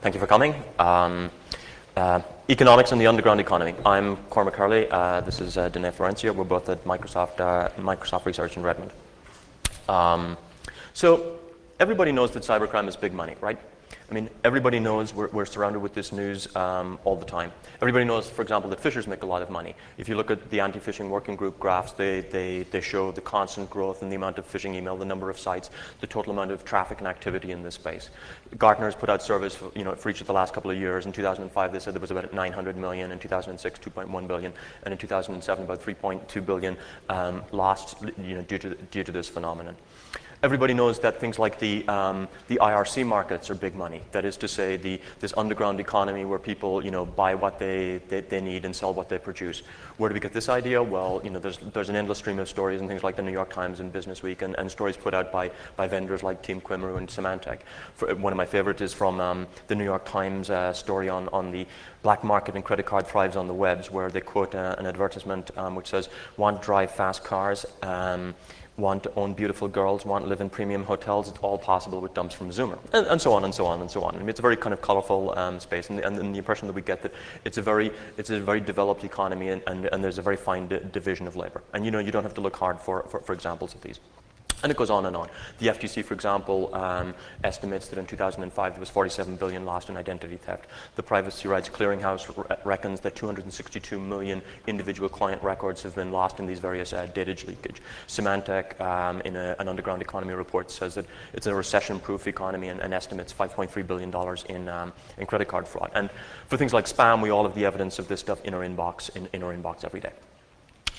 Thank you for coming. Economics and the underground economy. I'm Cormac Herley. This is Danae Florencia. We're both at Microsoft Research in Redmond. So everybody knows that cybercrime is big money, right? I mean, everybody knows we're surrounded with this news all the time. Everybody knows, for example, that phishers make a lot of money. If you look at the anti-phishing working group graphs, they show the constant growth in the amount of phishing email, the number of sites, the total amount of traffic and activity in this space. Gartner has put out surveys for each of the last couple of years. In 2005, they said there was about 900 million. In 2006, 2.1 billion. And in 2007, about 3.2 billion lost due to this phenomenon. Everybody knows that things like the IRC markets are big money. That is to say, this underground economy where people buy what they need and sell what they produce. Where do we get this idea? Well, there's an endless stream of stories and things like the New York Times and Business Week and stories put out by vendors like Team Quimru and Symantec. One of my favorites is from the New York Times story on the black market and credit card thrives on the webs, where they quote an advertisement which says, "Want to drive fast cars, want to own beautiful girls, want to live in premium hotels, it's all possible with dumps from Zoomer," and so on and so on and so on. I mean, it's a very kind of colorful space, and the impression that we get that it's a very developed economy, and there's a very fine division of labor. And you don't have to look hard for examples of these. And it goes on and on. The FTC, for example, estimates that in 2005 there was 47 billion lost in identity theft. The Privacy Rights Clearinghouse reckons that 262 million individual client records have been lost in these various data leakage. Symantec, in an underground economy report, says that it's a recession-proof economy and estimates $5.3 billion in credit card fraud. And for things like spam, we all have the evidence of this stuff in our inbox every day.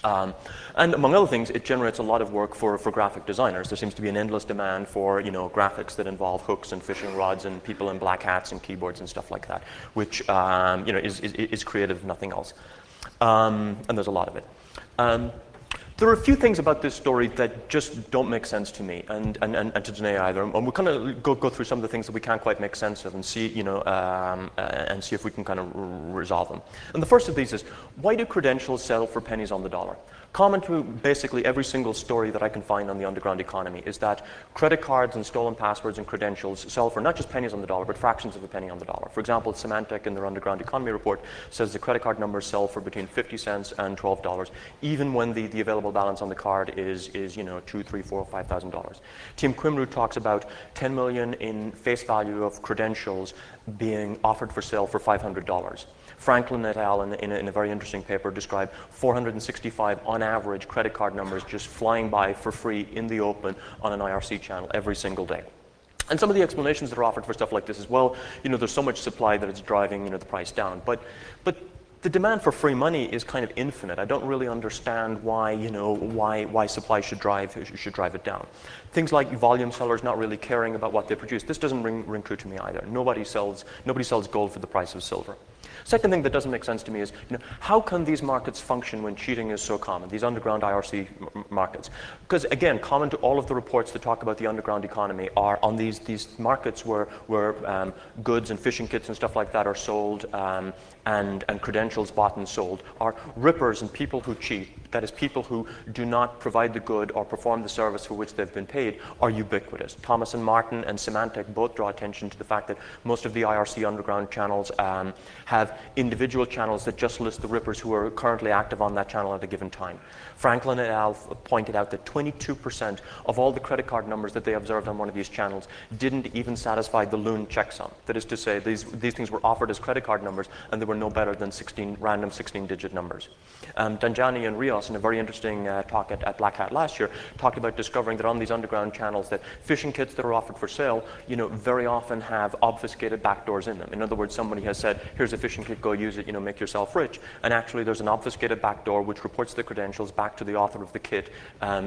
And among other things, it generates a lot of work for graphic designers. There seems to be an endless demand for graphics that involve hooks and fishing rods and people in black hats and keyboards and stuff like that, which is creative, if nothing else. And there's a lot of it. There are a few things about this story that just don't make sense to me, and to Danae either. And we'll kind of go through some of the things that we can't quite make sense of and see, and see if we can kind of resolve them. And the first of these is, why do credentials sell for pennies on the dollar? Common to basically every single story that I can find on the underground economy is that credit cards and stolen passwords and credentials sell for not just pennies on the dollar, but fractions of a penny on the dollar. For example, Symantec in their underground economy report says the credit card numbers sell for between 50 cents and $12, even when the available balance on the card is $2,000, $3,000, $4,000, $5,000. Team Quimru talks about 10 million in face value of credentials being offered for sale for $500. Franklin et al. In a very interesting paper describe 465 on average credit card numbers just flying by for free in the open on an IRC channel every single day. And some of the explanations that are offered for stuff like this is, well, there's so much supply that it's driving the price down. But the demand for free money is kind of infinite. I don't really understand why supply should drive it down. Things like volume sellers not really caring about what they produce. This doesn't ring true to me either. Nobody sells gold for the price of silver. Second thing that doesn't make sense to me is, how can these markets function when cheating is so common, these underground IRC markets? Because again, common to all of the reports that talk about the underground economy are on these markets where goods and phishing kits and stuff like that are sold, and credentials bought and sold, are rippers and people who cheat. That is, people who do not provide the good or perform the service for which they've been paid are ubiquitous. Thomas and Martin and Symantec both draw attention to the fact that most of the IRC underground channels have individual channels that just list the rippers who are currently active on that channel at a given time. Franklin et al. Pointed out that 22% of all the credit card numbers that they observed on one of these channels didn't even satisfy the loon checksum. That is to say, these things were offered as credit card numbers, and they were no better than random 16-digit numbers. Danjani and Rios, in a very interesting talk at Black Hat last year, talked about discovering that on these underground channels that phishing kits that are offered for sale, very often have obfuscated backdoors in them. In other words, somebody has said, here's a phishing kit, go use it, make yourself rich. And actually there's an obfuscated backdoor which reports the credentials back to the author of the kit,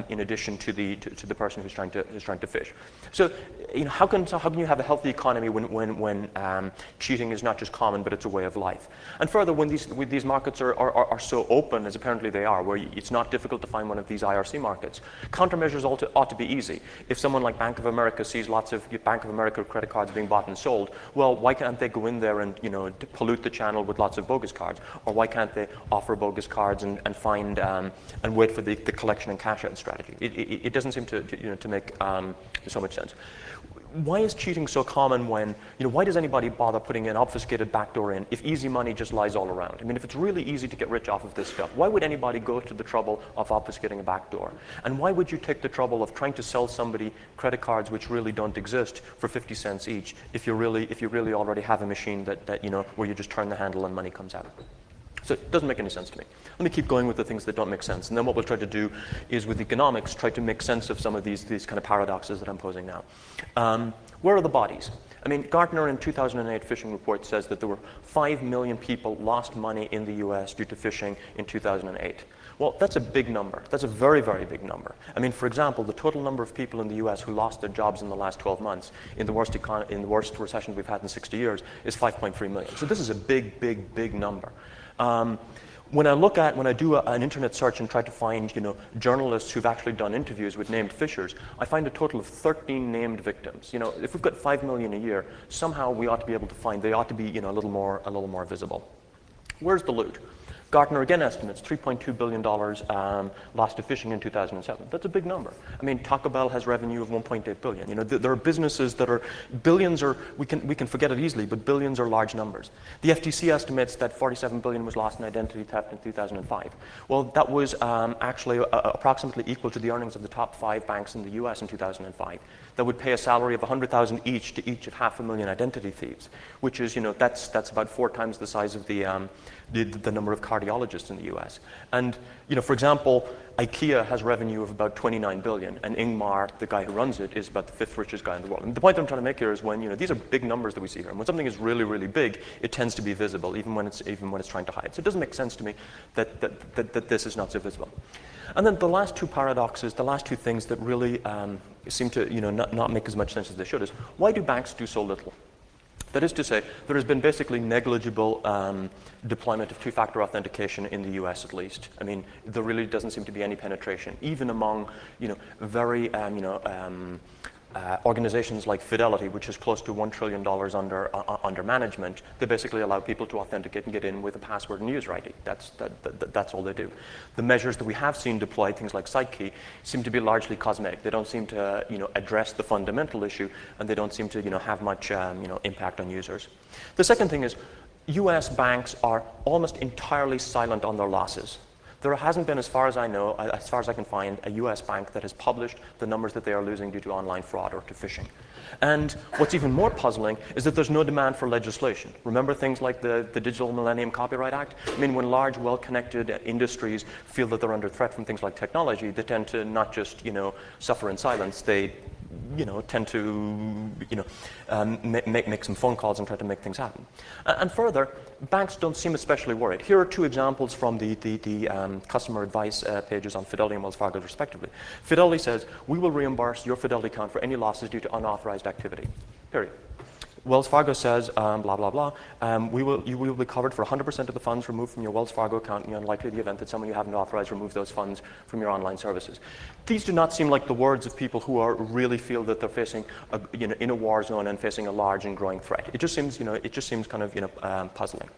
in addition to the person who's trying to phish. So, how can you have a healthy economy when cheating is not just common, but it's a way of life? And further, when these markets are so open, as apparently they are, where it's not difficult to find one of these IRC markets, countermeasures ought to be easy. If someone like Bank of America sees lots of Bank of America credit cards being bought and sold, well, why can't they go in there and pollute the channel with lots of bogus cards? Or why can't they offer bogus cards and find and wait for the collection and cash out strategy? It doesn't seem to make so much sense. why is cheating so common when, why does anybody bother putting an obfuscated backdoor in if easy money just lies all around? I mean, if it's really easy to get rich off of this stuff, why would anybody go to the trouble of obfuscating a backdoor? And why would you take the trouble of trying to sell somebody credit cards which really don't exist for 50 cents each if you really already have a machine that where you just turn the handle and money comes out? So it doesn't make any sense to me. Let me keep going with the things that don't make sense. And then what we'll try to do is, with economics, try to make sense of some of these kind of paradoxes that I'm posing now. Where are the bodies? I mean, Gartner in 2008 phishing report says that there were 5 million people lost money in the US due to phishing in 2008. Well, that's a big number. That's a very, very big number. I mean, for example, the total number of people in the US who lost their jobs in the last 12 months in the worst recession we've had in 60 years is 5.3 million. So this is a big, big, big number. When I do an internet search and try to find, journalists who've actually done interviews with named phishers, I find a total of 13 named victims. If we've got 5 million a year, somehow we ought to be able to find, they ought to be, a little more visible. Where's the loot? Gartner again estimates $3.2 billion lost to phishing in 2007. That's a big number. I mean, Taco Bell has revenue of 1.8 billion. There are businesses that are billions, or we can forget it easily, but billions are large numbers. The FTC estimates that 47 billion was lost in identity theft in 2005. Well, that was actually approximately equal to the earnings of the top 5 banks in the US in 2005. That would pay a salary of 100,000 each to each of 500,000 identity thieves, which is, that's about 4 times the size of the number of cardiologists in the US. And, for example, IKEA has revenue of about 29 billion, and Ingmar, the guy who runs it, is about the 5th richest guy in the world. And the point I'm trying to make here is when, these are big numbers that we see here, and when something is really, really big, it tends to be visible, even when it's trying to hide. So it doesn't make sense to me that this is not so visible. And then the last 2 paradoxes, the last 2 things that really seem to, not make as much sense as they should is, why do banks do so little? That is to say, there has been basically negligible deployment of 2-factor authentication in the US, at least. I mean, there really doesn't seem to be any penetration, even among, very, organizations like Fidelity, which is close to $1 trillion under management. They basically allow people to authenticate and get in with a password and user ID. That's all they do. The measures that we have seen deployed, things like SiteKey, seem to be largely cosmetic. They don't seem to address the fundamental issue, and they don't seem to have much impact on users. The second thing is, US banks are almost entirely silent on their losses. There hasn't been, as far as I know, as far as I can find, a US bank that has published the numbers that they are losing due to online fraud or to phishing. And what's even more puzzling is that there's no demand for legislation. Remember things like the Digital Millennium Copyright Act? I mean, when large, well-connected industries feel that they're under threat from things like technology, they tend to not just, suffer in silence. They tend to, make some phone calls and try to make things happen. And further, banks don't seem especially worried. Here are 2 examples from the customer advice pages on Fidelity and Wells Fargo, respectively. Fidelity says, we will reimburse your Fidelity account for any losses due to unauthorized activity, period. Wells Fargo says, blah, blah, blah, you will be covered for 100% of the funds removed from your Wells Fargo account in the unlikely event that someone you haven't authorized removes those funds from your online services. These do not seem like the words of people who really feel that they're facing, in a war zone and facing a large and growing threat. It just seems, kind of, puzzling.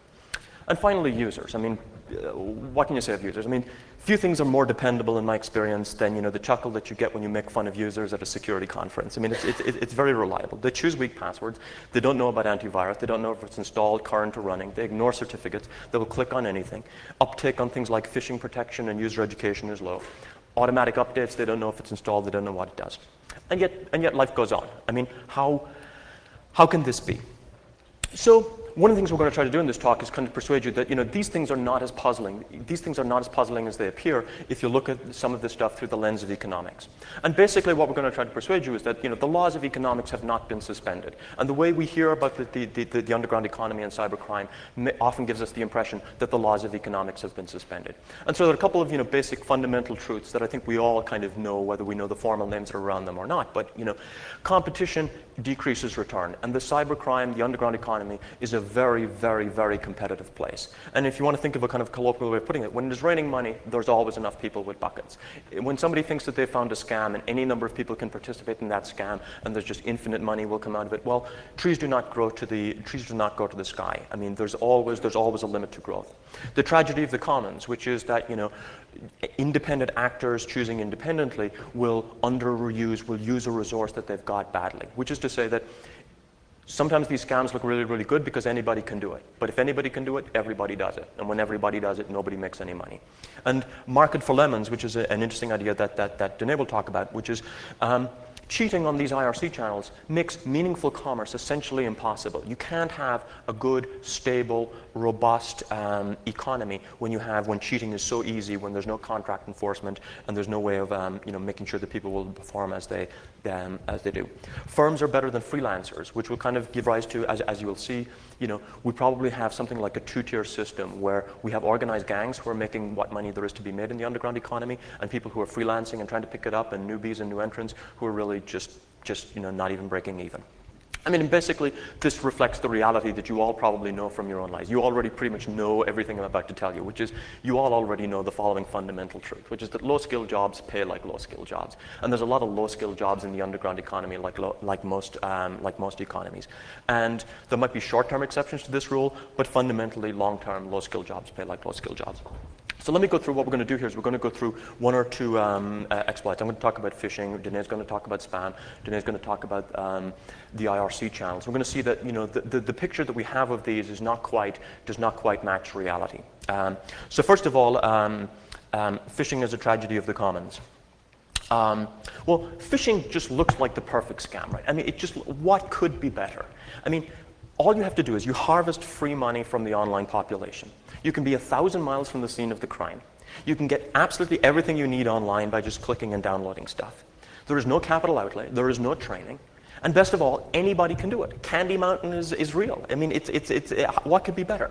And finally, users. I mean, what can you say of users? I mean, few things are more dependable in my experience than the chuckle that you get when you make fun of users at a security conference. I mean, it's very reliable. They choose weak passwords. They don't know about antivirus. They don't know if it's installed, current, or running. They ignore certificates. They will click on anything. Uptake on things like phishing protection and user education is low. Automatic updates, they don't know if it's installed. They don't know what it does. And yet life goes on. I mean, how can this be? So one of the things we're going to try to do in this talk is kind of persuade you that these things are not as puzzling. These things are not as puzzling as they appear if you look at some of this stuff through the lens of economics. And basically what we're going to try to persuade you is that the laws of economics have not been suspended. And the way we hear about the underground economy and cybercrime often gives us the impression that the laws of economics have been suspended. And so there are a couple of basic fundamental truths that I think we all kind of know, whether we know the formal names that are around them or not. But competition decreases return, and the cybercrime, the underground economy, is a very, very, very competitive place. And if you want to think of a kind of colloquial way of putting it, when it's raining money, there's always enough people with buckets. When somebody thinks that they found a scam and any number of people can participate in that scam and there's just infinite money will come out of it, well, trees do not go to the sky. I mean, there's always a limit to growth. The tragedy of the commons, which is that, independent actors choosing independently will use a resource that they've got badly, which is to say that sometimes these scams look really, really good because anybody can do it. But if anybody can do it, everybody does it. And when everybody does it, nobody makes any money. And market for lemons, which is an interesting idea that Danae will talk about, which is cheating on these IRC channels makes meaningful commerce essentially impossible. You can't have a good, stable, robust economy when cheating is so easy, when there's no contract enforcement and there's no way of making sure that people will perform as they do. Firms are better than freelancers, which will kind of give rise to, as you will see, we probably have something like a two-tier system where we have organized gangs who are making what money there is to be made in the underground economy, and people who are freelancing and trying to pick it up, and newbies and new entrants who are really just not even breaking even. I mean, basically, this reflects the reality that you all probably know from your own lives. You already pretty much know everything I'm about to tell you, which is you all already know the following fundamental truth, which is that low-skilled jobs pay like low-skilled jobs. And there's a lot of low-skilled jobs in the underground economy, like most economies. And there might be short-term exceptions to this rule, but fundamentally, long-term, low-skilled jobs pay like low-skilled jobs. So let me go through what we're going to do here. We're going to go through one or two exploits. I'm going to talk about phishing. Danae's going to talk about spam. Danae's going to talk about the IRC channels. We're going to see that the picture that we have of these does not quite match reality. So first of all, phishing is a tragedy of the commons. Well, phishing just looks like the perfect scam, right? I mean, what could be better? I mean, all you have to do is you harvest free money from the online population. You can be 1,000 miles from the scene of the crime. You can get absolutely everything you need online by just clicking and downloading stuff. There is no capital outlay. There is no training. And best of all, anybody can do it. Candy Mountain is real. I mean, what could be better?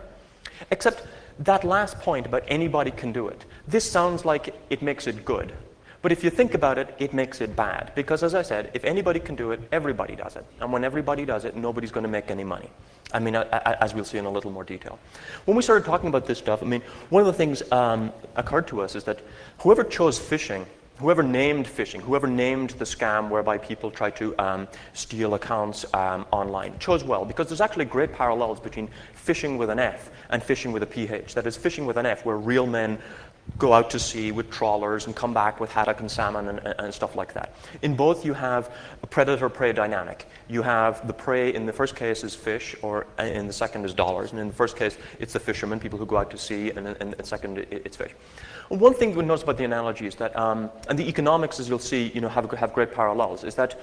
Except that last point about anybody can do it. This sounds like it makes it good. But if you think about it, it makes it bad. Because as I said, if anybody can do it, everybody does it. And when everybody does it, nobody's going to make any money. I mean, as we'll see in a little more detail. When we started talking about this stuff, I mean, one of the things occurred to us is that whoever chose phishing, whoever named phishing, whoever named the scam whereby people try to steal accounts online, chose well, because there's actually great parallels between phishing with an F and phishing with a PH. That is, phishing with an F, where real men go out to sea with trawlers and come back with haddock and salmon and stuff like that. In both, you have a predator-prey dynamic. You have the prey, in the first case, is fish, or in the second is dollars. And in the first case, it's the fishermen, people who go out to sea, and in the second, it's fish. One thing we notice about the analogy is that, and the economics, as you'll see, have great parallels, is that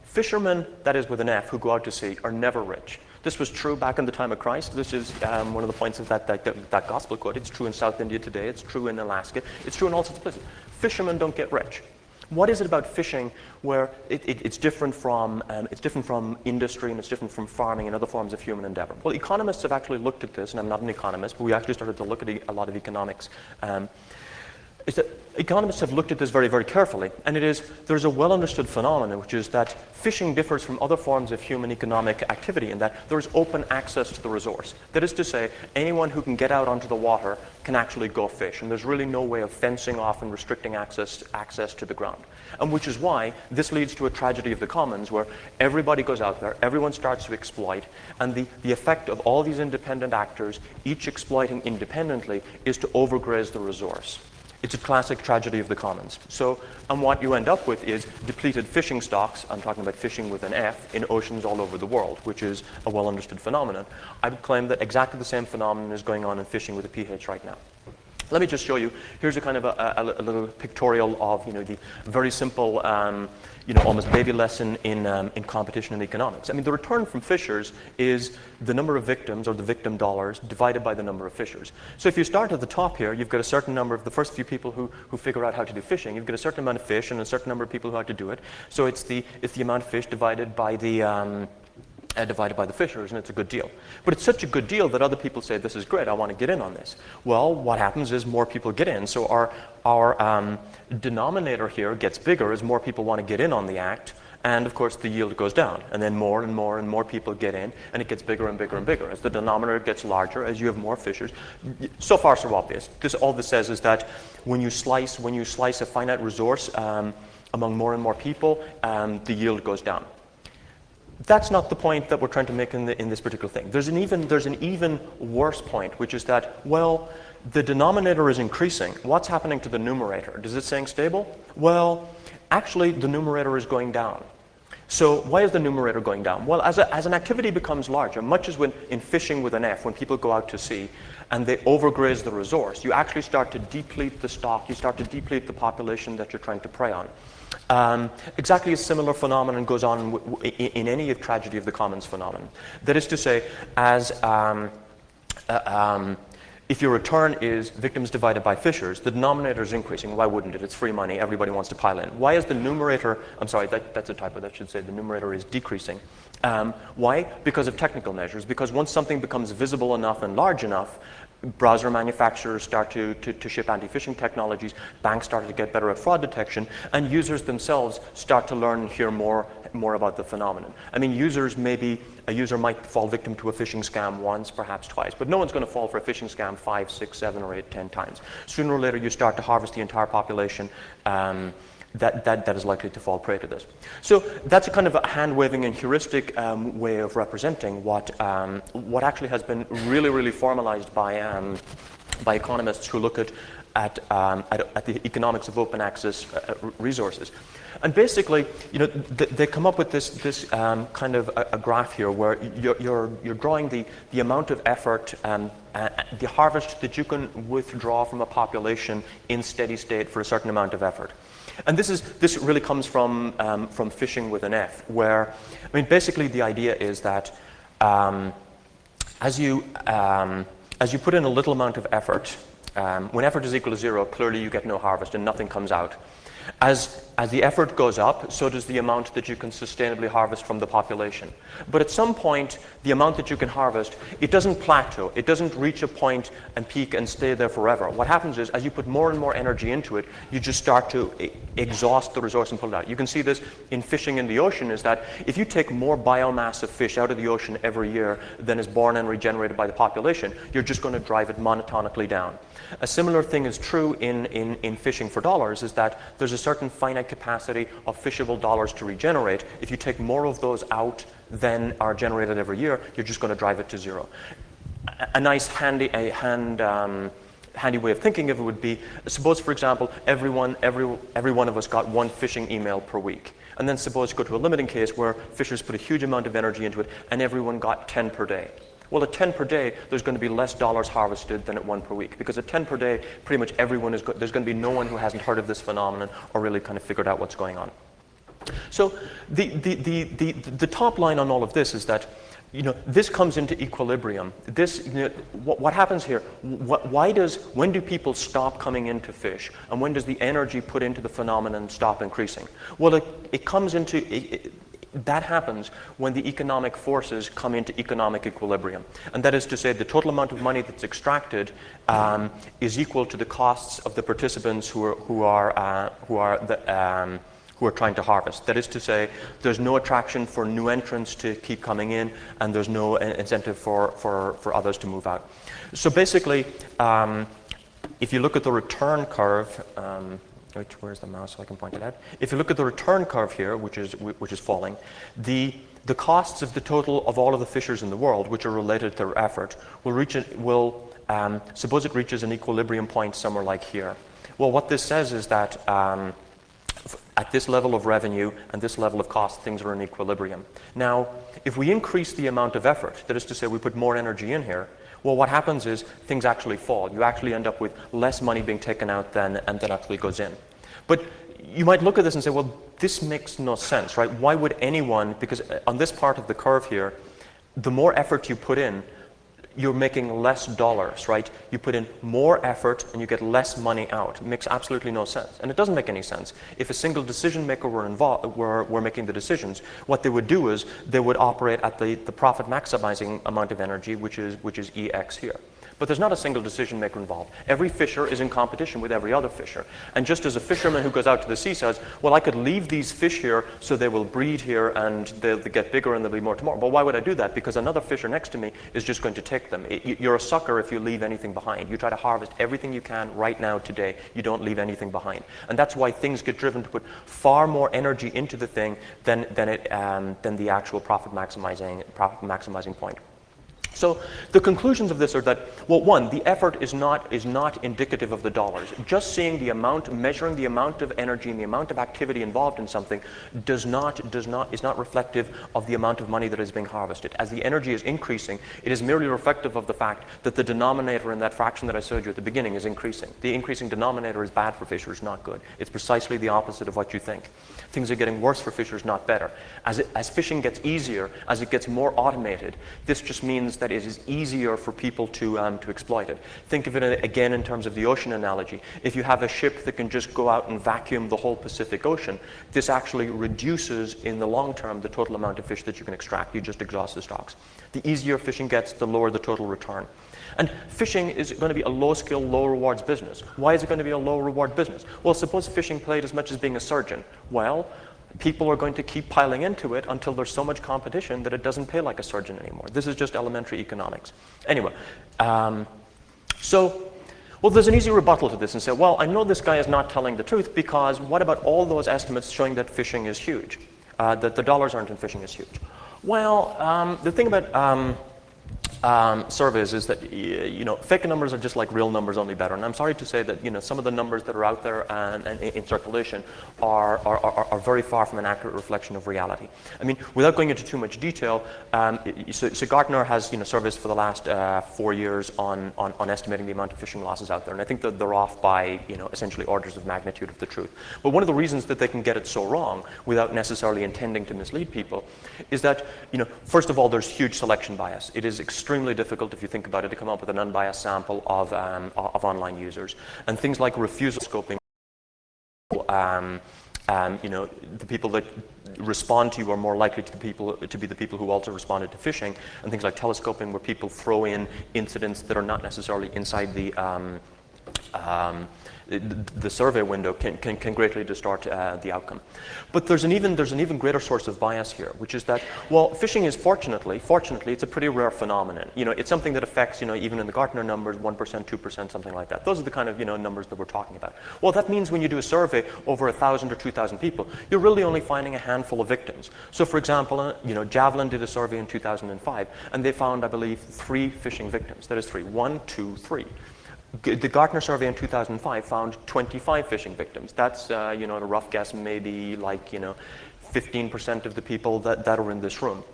fishermen, that is with an F, who go out to sea, are never rich. This was true back in the time of Christ. This is one of the points of that gospel quote. It's true in South India today. It's true in Alaska. It's true in all sorts of places. Fishermen don't get rich. What is it about fishing where it's different from industry, and it's different from farming and other forms of human endeavor? Well, economists have actually looked at this, and I'm not an economist, but we actually started to look at a lot of economics. Is that economists have looked at this very, very carefully, and there's a well-understood phenomenon, which is that fishing differs from other forms of human economic activity in that there is open access to the resource. That is to say, anyone who can get out onto the water can actually go fish, and there's really no way of fencing off and restricting access to the ground. And which is why this leads to a tragedy of the commons, where everybody goes out there, everyone starts to exploit, and the effect of all these independent actors, each exploiting independently, is to overgraze the resource. It's a classic tragedy of the commons. So, and what you end up with is depleted fishing stocks, I'm talking about fishing with an F, in oceans all over the world, which is a well-understood phenomenon. I would claim that exactly the same phenomenon is going on in fishing with a PH right now. Let me just show you. Here's a kind of a little pictorial of the very simple, almost baby lesson in competition and economics. I mean, the return from phishers is the number of victims, or the victim dollars, divided by the number of phishers. So if you start at the top here, you've got a certain number of the first few people who figure out how to do phishing. You've got a certain amount of fish and a certain number of people who have to do it. So it's the amount of fish divided by the fishers, and it's a good deal. But it's such a good deal that other people say, this is great, I want to get in on this. Well, what happens is more people get in. So our denominator here gets bigger as more people want to get in on the act, And of course, the yield goes down, and then more and more and more people get in, and it gets bigger and bigger and bigger. As the denominator gets larger, as you have more phishers, so far so obvious. All this says is that when you slice a finite resource among more and more people, the yield goes down. That's not the point that we're trying to make in this particular thing. There's an even worse point, which is that, well, the denominator is increasing. What's happening to the numerator? Is it staying stable? Well, actually, the numerator is going down. So why is the numerator going down? Well, as an activity becomes larger, much as in phishing with an F, when people go out to sea and they overgraze the resource, you actually start to deplete the stock, you start to deplete the population that you're trying to prey on. Exactly a similar phenomenon goes on in any tragedy of the commons phenomenon. That is to say, if your return is victims divided by phishers, the denominator is increasing. Why wouldn't it? It's free money. Everybody wants to pile in. Why is the numerator, I'm sorry, that's a typo. That should say the numerator is decreasing. Why? Because of technical measures. Because once something becomes visible enough and large enough, browser manufacturers start to ship anti-phishing technologies, banks start to get better at fraud detection, and users themselves start to learn and hear more about the phenomenon. I mean, a user might fall victim to a phishing scam once, perhaps twice, but no one's going to fall for a phishing scam 5, 6, 7, or 8, 10 times. Sooner or later, you start to harvest the entire population that is likely to fall prey to this. So that's a kind of a hand-waving and heuristic way of representing what actually has been really, really formalized by economists who look at the economics of open access resources. And basically, they come up with this kind of a graph here where you're drawing the amount of effort, the harvest that you can withdraw from a population in steady state for a certain amount of effort. And this really comes from phishing with an F, where, I mean, basically the idea is that as you put in a little amount of effort, when effort is equal to 0, clearly you get no harvest and nothing comes out. As the effort goes up, so does the amount that you can sustainably harvest from the population. But at some point, the amount that you can harvest, it doesn't plateau. It doesn't reach a point and peak and stay there forever. What happens is, as you put more and more energy into it, you just start to exhaust the resource and pull it out. You can see this in fishing in the ocean, is that if you take more biomass of fish out of the ocean every year than is born and regenerated by the population, you're just going to drive it monotonically down. A similar thing is true in fishing for dollars, is that there's a certain finite capacity of fishable dollars to regenerate. If you take more of those out than are generated every year, you're just going to drive it to 0. A nice handy way of thinking of it would be, suppose, for example, every one of us got one phishing email per week. And then suppose you go to a limiting case where phishers put a huge amount of energy into it and everyone got 10 per day. Well, at 10 per day, there's going to be less dollars harvested than at 1 per week, because at 10 per day, pretty much everyone there's going to be no one who hasn't heard of this phenomenon or really kind of figured out what's going on. So the top line on all of this is that, this comes into equilibrium. What happens here? When do people stop coming into fish, and when does the energy put into the phenomenon stop increasing? Well, it comes into that happens when the economic forces come into economic equilibrium. And that is to say, the total amount of money that's extracted is equal to the costs of the participants who are trying to harvest. That is to say, there's no attraction for new entrants to keep coming in, and there's no incentive for others to move out. So basically, if you look at the return curve, where's the mouse so I can point it out? If you look at the return curve here, which is falling, the costs of the total of all of the phishers in the world, which are related to their effort, suppose it reaches an equilibrium point somewhere like here. Well, what this says is that at this level of revenue and this level of cost, things are in equilibrium. Now, if we increase the amount of effort, that is to say, we put more energy in here, well, what happens is things actually fall. You actually end up with less money being taken out than actually goes in. But you might look at this and say, well, this makes no sense, right? Why would anyone, because on this part of the curve here, the more effort you put in, you're making less dollars, right? You put in more effort and you get less money out. It makes absolutely no sense. And it doesn't make any sense. If a single decision maker were making the decisions, what they would do is they would operate at the profit maximizing amount of energy, which is EX here. But there's not a single decision maker involved. Every fisher is in competition with every other fisher. And just as a fisherman who goes out to the sea says, well, I could leave these fish here so they will breed here and they'll get bigger and there'll be more tomorrow. But why would I do that? Because another fisher next to me is just going to take them. You're a sucker if you leave anything behind. You try to harvest everything you can right now, today. You don't leave anything behind. And that's why things get driven to put far more energy into the thing than the actual profit maximizing point. So the conclusions of this are that, well, one, the effort is not indicative of the dollars. Just seeing the amount, measuring the amount of energy and the amount of activity involved in something is not reflective of the amount of money that is being harvested. As the energy is increasing, it is merely reflective of the fact that the denominator in that fraction that I showed you at the beginning is increasing. The increasing denominator is bad for fishers, not good. It's precisely the opposite of what you think. Things are getting worse for fishers, not better. As fishing gets easier, as it gets more automated, this just means that it is easier for people to exploit it. Think of it again in terms of the ocean analogy. If you have a ship that can just go out and vacuum the whole Pacific Ocean, this actually reduces in the long term the total amount of fish that you can extract. You just exhaust the stocks. The easier fishing gets, the lower the total return. And fishing is going to be a low-skill, low-rewards business. Why is it going to be a low-reward business? Well, suppose fishing played as much as being a surgeon. Well, people are going to keep piling into it until there's so much competition that it doesn't pay like a surgeon anymore. This is just elementary economics. Anyway, well, there's an easy rebuttal to this and say, well, I know this guy is not telling the truth because what about all those estimates showing that fishing is huge, that the dollars earned in fishing is huge? Well, the thing about surveys is that fake numbers are just like real numbers, only better. And I'm sorry to say that some of the numbers that are out there and in circulation are very far from an accurate reflection of reality. I mean, without going into too much detail, so Gartner has surveys for the last 4 years on estimating the amount of fishing losses out there, and I think that they're off by essentially orders of magnitude of the truth. But one of the reasons that they can get it so wrong without necessarily intending to mislead people is that first of all, there's huge selection bias. It is extremely difficult, if you think about it, to come up with an unbiased sample of online users. And things like refusal scoping, the people that respond to you are more likely to be the people who also responded to phishing, and things like telescoping, where people throw in incidents that are not necessarily inside the survey window can greatly distort the outcome. But there's an even greater source of bias here, which is that, well, phishing is fortunately, it's a pretty rare phenomenon. It's something that affects, even in the Gartner numbers, 1%, 2%, something like that. Those are the kind of, numbers that we're talking about. Well, that means when you do a survey over 1,000 or 2,000 people, you're really only finding a handful of victims. So, for example, Javelin did a survey in 2005, and they found, I believe, 3 phishing victims. That is 3. 1, 2, 3. The Gartner survey in 2005 found 25 phishing victims. That's, a rough guess, maybe like, 15% of the people that are in this room.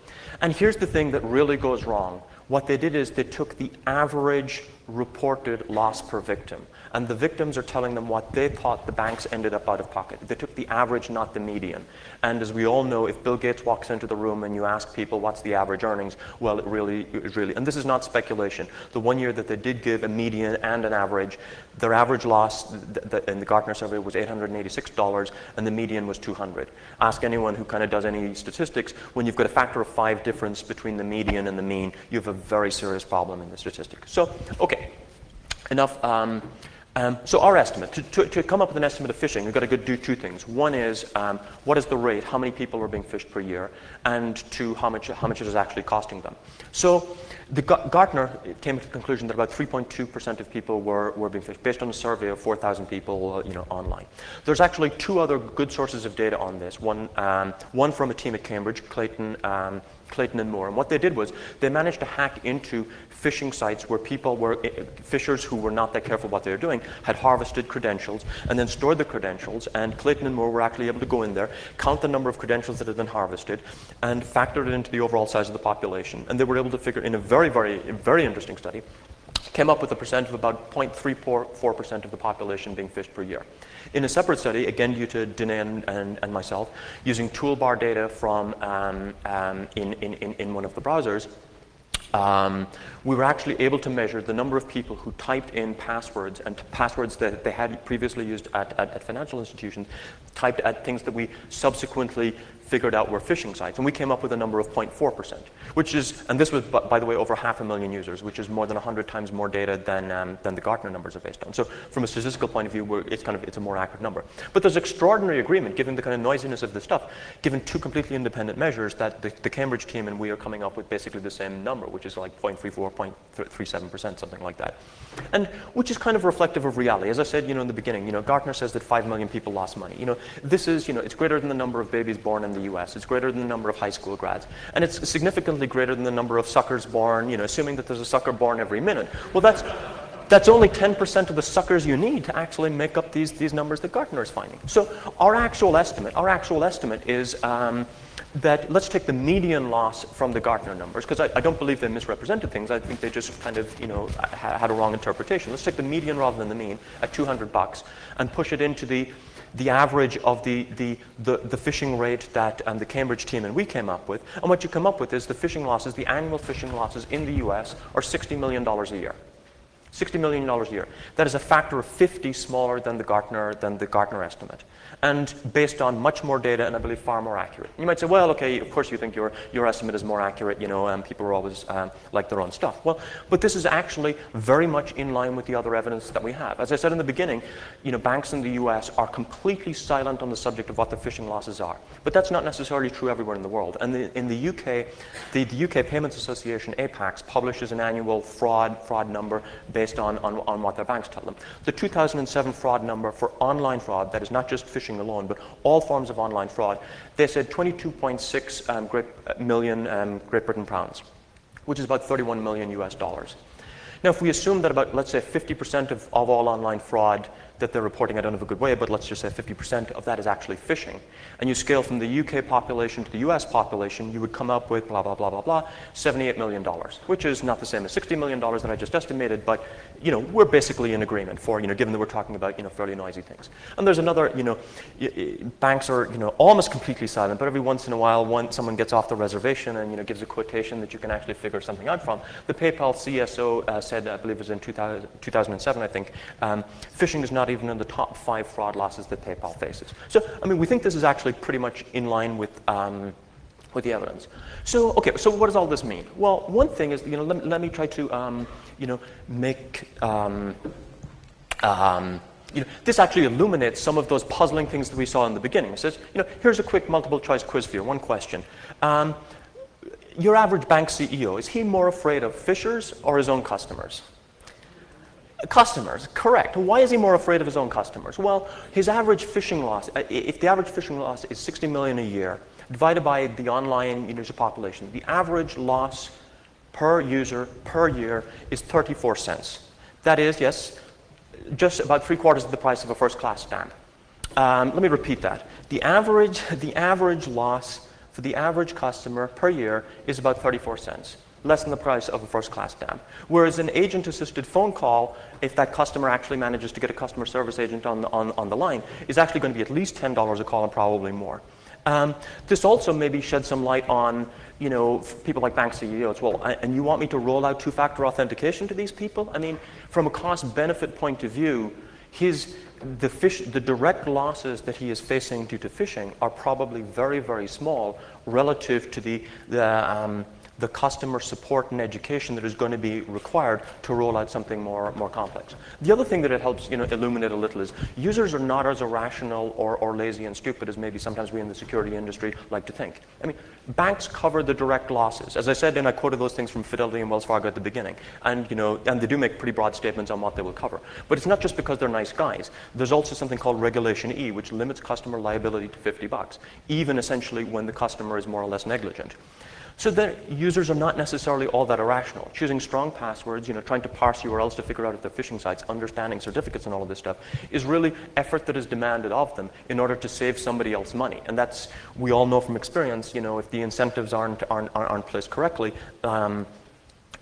And here's the thing that really goes wrong. What they did is they took the average reported loss per victim, and the victims are telling them what they thought the banks ended up out of pocket. They took the average, not the median. And as we all know, if Bill Gates walks into the room and you ask people what's the average earnings, well, it really, and this is not speculation. The one year that they did give a median and an average, their average loss in the Gartner survey was $886, and the median was $200. Ask anyone who kind of does any statistics, when you've got a factor of 5 difference between the median and the mean, you have a very serious problem in the statistic. So, okay, enough. So our estimate, to come up with an estimate of phishing, we've got to do 2 things. One is, what is the rate, how many people are being phished per year, and 2, how much it is actually costing them. So the Gartner came to the conclusion that about 3.2% of people were being phished, based on a survey of 4,000 people online. There's actually 2 other good sources of data on this. One from a team at Cambridge, Clayton and Moore. And what they did was they managed to hack into phishing sites where fishers who were not that careful what they were doing had harvested credentials and then stored the credentials, and Clayton and Moore were actually able to go in there, count the number of credentials that had been harvested, and factor it into the overall size of the population. And they were able to figure, in a very, very, very interesting study, came up with a percent of about 0.34% of the population being phished per year. In a separate study, again due to Dine and myself, using toolbar data from in one of the browsers, we were actually able to measure the number of people who typed in passwords, and passwords that they had previously used at financial institutions, typed at things that we subsequently figured out were phishing sites, and we came up with a number of 0.4%, which is, and this was, by the way, over 500,000 users, which is more than 100 times more data than the Gartner numbers are based on. So from a statistical point of view, it's a more accurate number. But there's extraordinary agreement, given the kind of noisiness of this stuff, given two completely independent measures, that the Cambridge team and we are coming up with basically the same number, which is like 0.34, 0.37%, something like that. And which is kind of reflective of reality. As I said, in the beginning, Gartner says that 5 million people lost money. This is, it's greater than the number of babies born in the US. It's greater than the number of high school grads. And it's significantly greater than the number of suckers born, assuming that there's a sucker born every minute. Well, that's only 10% of the suckers you need to actually make up these numbers that Gartner is finding. So our actual estimate is that let's take the median loss from the Gartner numbers, because I don't believe they misrepresented things. I think they just kind of, had a wrong interpretation. Let's take the median rather than the mean at $200 and push it into the average of the phishing rate that the Cambridge team and we came up with. And what you come up with is the phishing losses, the annual phishing losses in the US are $60 million a year. $60 million a year. That is a factor of 50 smaller than the Gartner estimate, and based on much more data and I believe far more accurate. You might say, well, okay, of course you think your estimate is more accurate, people are always like their own stuff. Well, but this is actually very much in line with the other evidence that we have. As I said in the beginning, banks in the US are completely silent on the subject of what the phishing losses are. But that's not necessarily true everywhere in the world. And in the UK, the UK Payments Association, APAX, publishes an annual fraud number based on what their banks tell them. The 2007 fraud number for online fraud, that is not just phishing alone, but all forms of online fraud, they said 22.6 million Great Britain pounds, which is about 31 million US dollars. Now, if we assume that about, let's say, 50% of all online fraud that they're reporting, I don't have a good way, but let's just say 50% of that is actually phishing, and you scale from the UK population to the US population, you would come up with blah, blah, blah, blah, blah, $78 million, which is not the same as $60 million that I just estimated, but, we're basically in agreement for, given that we're talking about, fairly noisy things. And there's another, banks are, almost completely silent, but every once in a while, someone gets off the reservation and, gives a quotation that you can actually figure something out from. The PayPal CSO said, I believe it was in 2007, I think, phishing is not even in the top 5 fraud losses that PayPal faces. So, we think this is actually pretty much in line with the evidence. So, okay, so what does all this mean? Well, one thing is, let me try to, make, this actually illuminates some of those puzzling things that we saw in the beginning. It says, here's a quick multiple choice quiz for you. One question. Your average bank CEO, is he more afraid of phishers or his own customers? Customers, correct. Why is he more afraid of his own customers? Well, his average phishing loss, if the average phishing loss is 60 million a year, divided by the online user population, the average loss per user per year is 34 cents. That is, yes, just about 3/4 of the price of a first-class stamp. Let me repeat that. The average loss for the average customer per year is about 34 cents. Less than the price of a first-class stamp. Whereas an agent-assisted phone call, if that customer actually manages to get a customer service agent on the line, is actually going to be at least $10 a call and probably more. This also maybe sheds some light on, people like bank CEOs. Well, and you want me to roll out two-factor authentication to these people? From a cost-benefit point of view, the direct losses that he is facing due to phishing are probably very, very small relative to the customer support and education that is going to be required to roll out something more complex. The other thing that it helps illuminate a little is users are not as irrational or lazy and stupid as maybe sometimes we in the security industry like to think. Banks cover the direct losses. As I said, and I quoted those things from Fidelity and Wells Fargo at the beginning, and they do make pretty broad statements on what they will cover. But it's not just because they're nice guys. There's also something called Regulation E, which limits customer liability to $50, even essentially when the customer is more or less negligent. So that users are not necessarily all that irrational. Choosing strong passwords, trying to parse URLs to figure out if they're phishing sites, understanding certificates and all of this stuff is really effort that is demanded of them in order to save somebody else money. And that's, we all know from experience, if the incentives aren't placed correctly,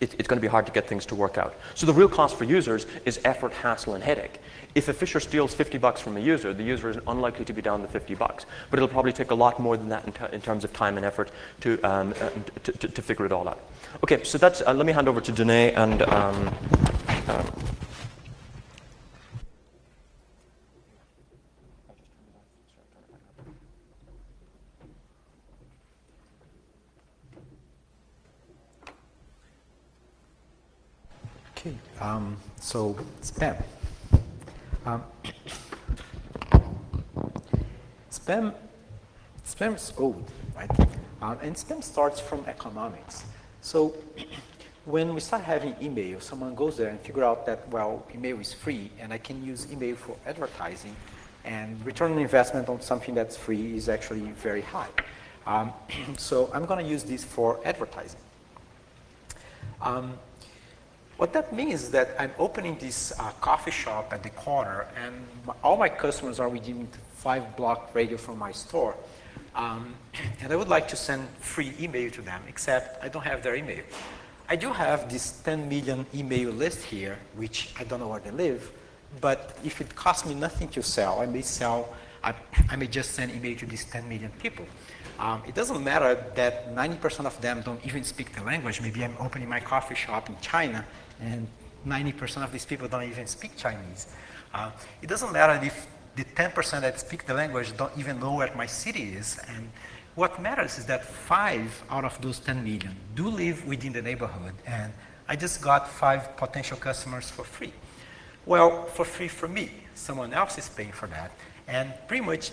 it's going to be hard to get things to work out. So the real cost for users is effort, hassle, and headache. If a phisher steals $50 from a user, the user is unlikely to be down to $50, but it'll probably take a lot more than that in terms of time and effort to figure it all out. Okay, so that's. Let me hand over to Danae and. Okay, so spam. Um, spam is old, right? And spam starts from economics. So when we start having email, someone goes there and figure out that, well, email is free and I can use email for advertising, and return on investment on something that's free is actually very high. So I'm going to use this for advertising. What that means is that I'm opening this coffee shop at the corner, and all my customers are within 5-block radius from my store. And I would like to send free email to them, except I don't have their email. I do have this 10 million email list here, which I don't know where they live, but if it costs me nothing to sell, I may just send email to these 10 million people. It doesn't matter that 90% of them don't even speak the language. Maybe I'm opening my coffee shop in China, and 90% of these people don't even speak Chinese. It doesn't matter if the 10% that speak the language don't even know where my city is. And what matters is that 5 out of those 10 million do live within the neighborhood, and I just got 5 potential customers for free. Well, for free for me. Someone else is paying for that. And pretty much,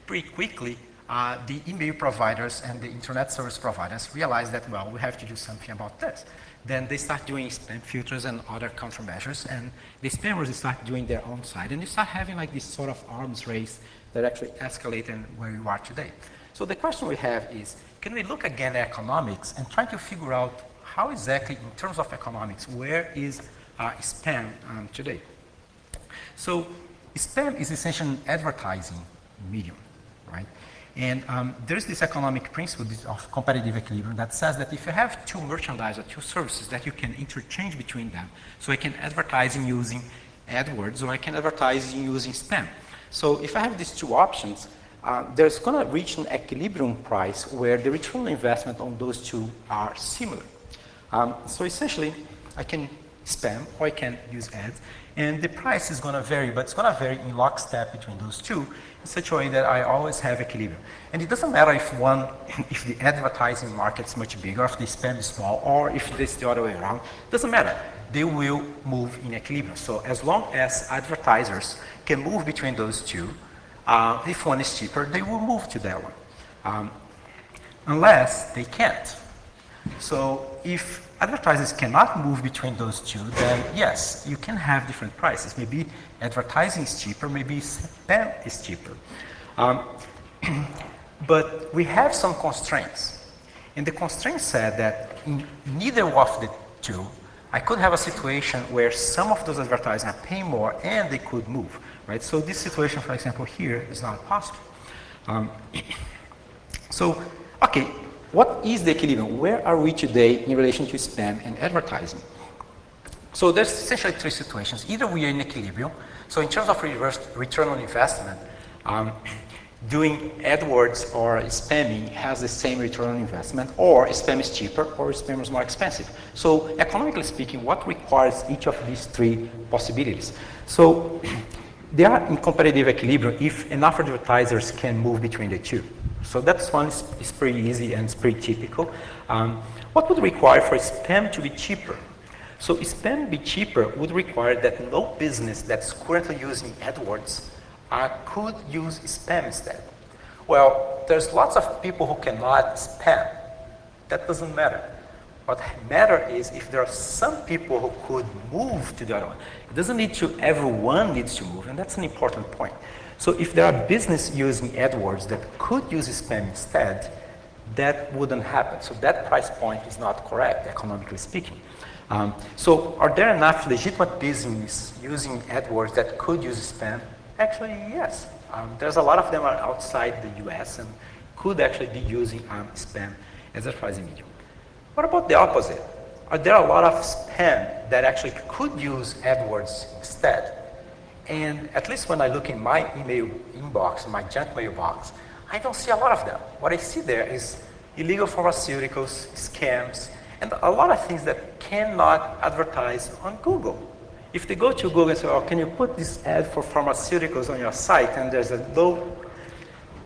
pretty quickly, the email providers and the internet service providers realize that, well, we have to do something about this. Then they start doing spam filters and other countermeasures, and the spammers start doing their own side, and you start having like this sort of arms race that actually escalates in where you are today. So the question we have is, can we look again at economics and try to figure out how exactly, in terms of economics, where is spam today? So spam is essentially an advertising medium, right? And there's this economic principle of competitive equilibrium that says that if you have 2 merchandise or 2 services that you can interchange between them, so I can advertise using AdWords or I can advertise using spam. So if I have these 2 options, there's going to reach an equilibrium price where the return on investment on those 2 are similar. So essentially, I can spam or I can use ads, and the price is going to vary, but it's going to vary in lockstep between those 2 in such a way that I always have equilibrium. And it doesn't matter if the advertising market is much bigger, if the spam is small, or if it's the other way around. It doesn't matter. They will move in equilibrium. So as long as advertisers can move between those 2, if one is cheaper, they will move to that one, unless they can't. So if advertisers cannot move between those 2, then yes, you can have different prices. Maybe advertising is cheaper, maybe spam is cheaper. But we have some constraints. And the constraints said that in neither of the 2, I could have a situation where some of those advertisers are paying more and they could move, right? So this situation, for example, here is not possible. So, okay. What is the equilibrium? Where are we today in relation to spam and advertising? So there's essentially 3 situations. Either we are in equilibrium, so in terms of return on investment, doing AdWords or spamming has the same return on investment, or spam is cheaper, or spam is more expensive. So economically speaking, what requires each of these 3 possibilities? So they are in competitive equilibrium if enough advertisers can move between the 2. So that's one is pretty easy and it's pretty typical. What would require for spam to be cheaper? So spam to be cheaper would require that no business that's currently using AdWords could use spam instead. Well, there's lots of people who cannot spam. That doesn't matter. What matters is if there are some people who could move to the other one. It doesn't need to, everyone needs to move, and that's an important point. So if there are businesses using AdWords that could use spam instead, that wouldn't happen. So that price point is not correct, economically speaking. So are there enough legitimate businesses using AdWords that could use spam? Actually, yes. There's a lot of them outside the US and could actually be using spam as a advertising medium. What about the opposite? Are there a lot of spam that actually could use AdWords instead? And at least when I look in my email inbox, my junk mail box, I don't see a lot of them. What I see there is illegal pharmaceuticals, scams, and a lot of things that cannot advertise on Google. If they go to Google and say, oh, can you put this ad for pharmaceuticals on your site, and there's a low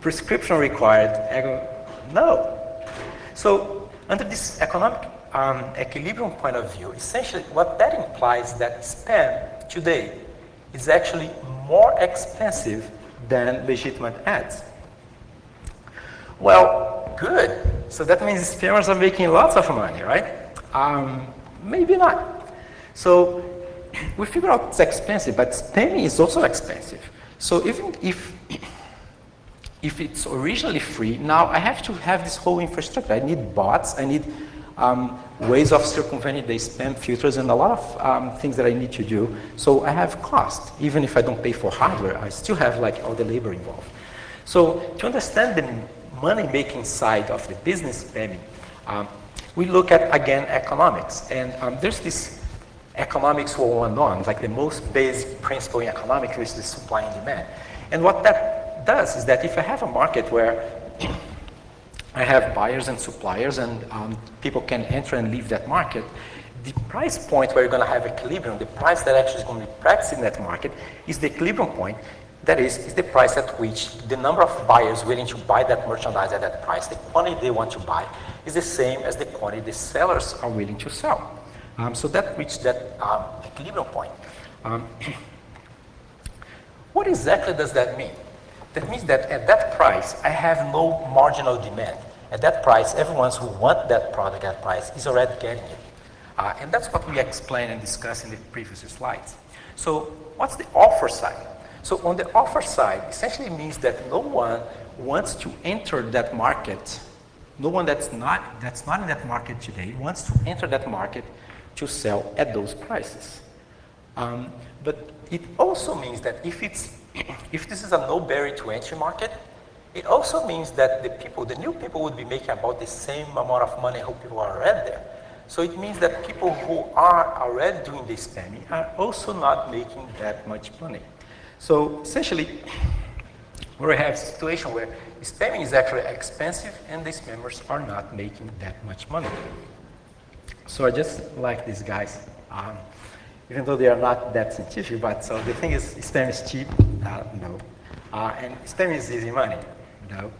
prescription required, I go, no. So under this economic equilibrium point of view, essentially what that implies that spam today is actually more expensive than legitimate ads. Well, good. So that means spammers are making lots of money, right? Maybe not. So we figure out it's expensive, but spamming is also expensive. So even if it's originally free, now I have to have this whole infrastructure. I need bots, I need ways of circumventing the spam filters and a lot of things that I need to do. So I have cost. Even if I don't pay for hardware, I still have like all the labor involved. So to understand the money-making side of the business spamming, we look at, again, economics. And there's this economics 101, like the most basic principle in economics is the supply and demand. And what that does is that if I have a market where I have buyers and suppliers and people can enter and leave that market, the price point where you're going to have equilibrium, the price that actually is going to be practiced in that market is the equilibrium point. That is the price at which the number of buyers willing to buy that merchandise at that price, the quantity they want to buy, is the same as the quantity the sellers are willing to sell. So that reached that equilibrium point. What exactly does that mean? That means that at that price, I have no marginal demand. At that price, everyone who wants that product at that price is already getting it. And that's what we explained and discussed in the previous slides. So what's the offer side? So on the offer side, essentially means that no one wants to enter that market. No one that's not in that market today wants to enter that market to sell at those prices. But it also means that if this is a no barrier to entry market, it also means that the new people would be making about the same amount of money who people are already there. So it means that people who are already doing the spamming are also not making that much money. So essentially, we have a situation where spamming is actually expensive and the spammers are not making that much money. So I just like these guys, even though they are not that scientific, but so the thing is, spam is cheap, no. And spam is easy money, no.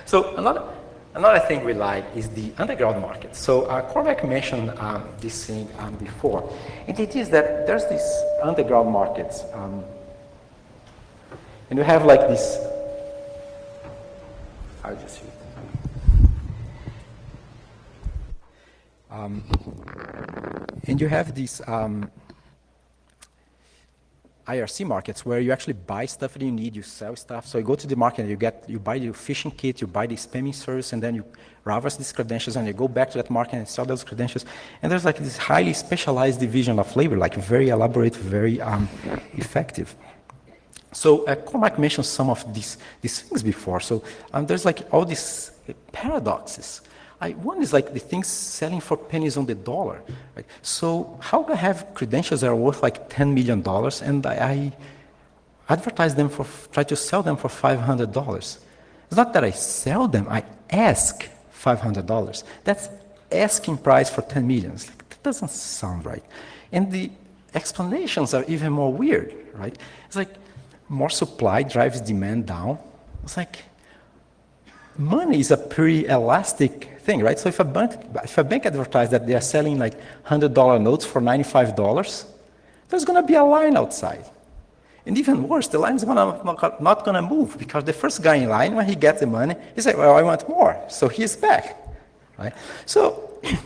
So another thing we like is the underground market. So Cormac mentioned this thing before. And it is that there's these underground markets. And you have like this, I'll just use and you have these IRC markets where you actually buy stuff that you need, you sell stuff. So you go to the market and you buy your phishing kit, you buy the spamming service, and then you reverse these credentials and you go back to that market and sell those credentials. And there's like this highly specialized division of labor, like very elaborate, very effective. So Cormac mentioned some of these things before. So there's like all these paradoxes. One is like the things selling for pennies on the dollar. Right? So how do I have credentials that are worth like $10 million and I advertise them try to sell them for $500? It's not that I sell them, I ask $500. That's asking price for 10 million. Like, that doesn't sound right. And the explanations are even more weird, right? It's like more supply drives demand down. It's like money is a pretty elastic thing, right? So if a bank advertises that they are selling like $100 notes for $95, there's going to be a line outside. And even worse, the line is not going to move because the first guy in line, when he gets the money, he says, well, I want more. So he's back, right? So it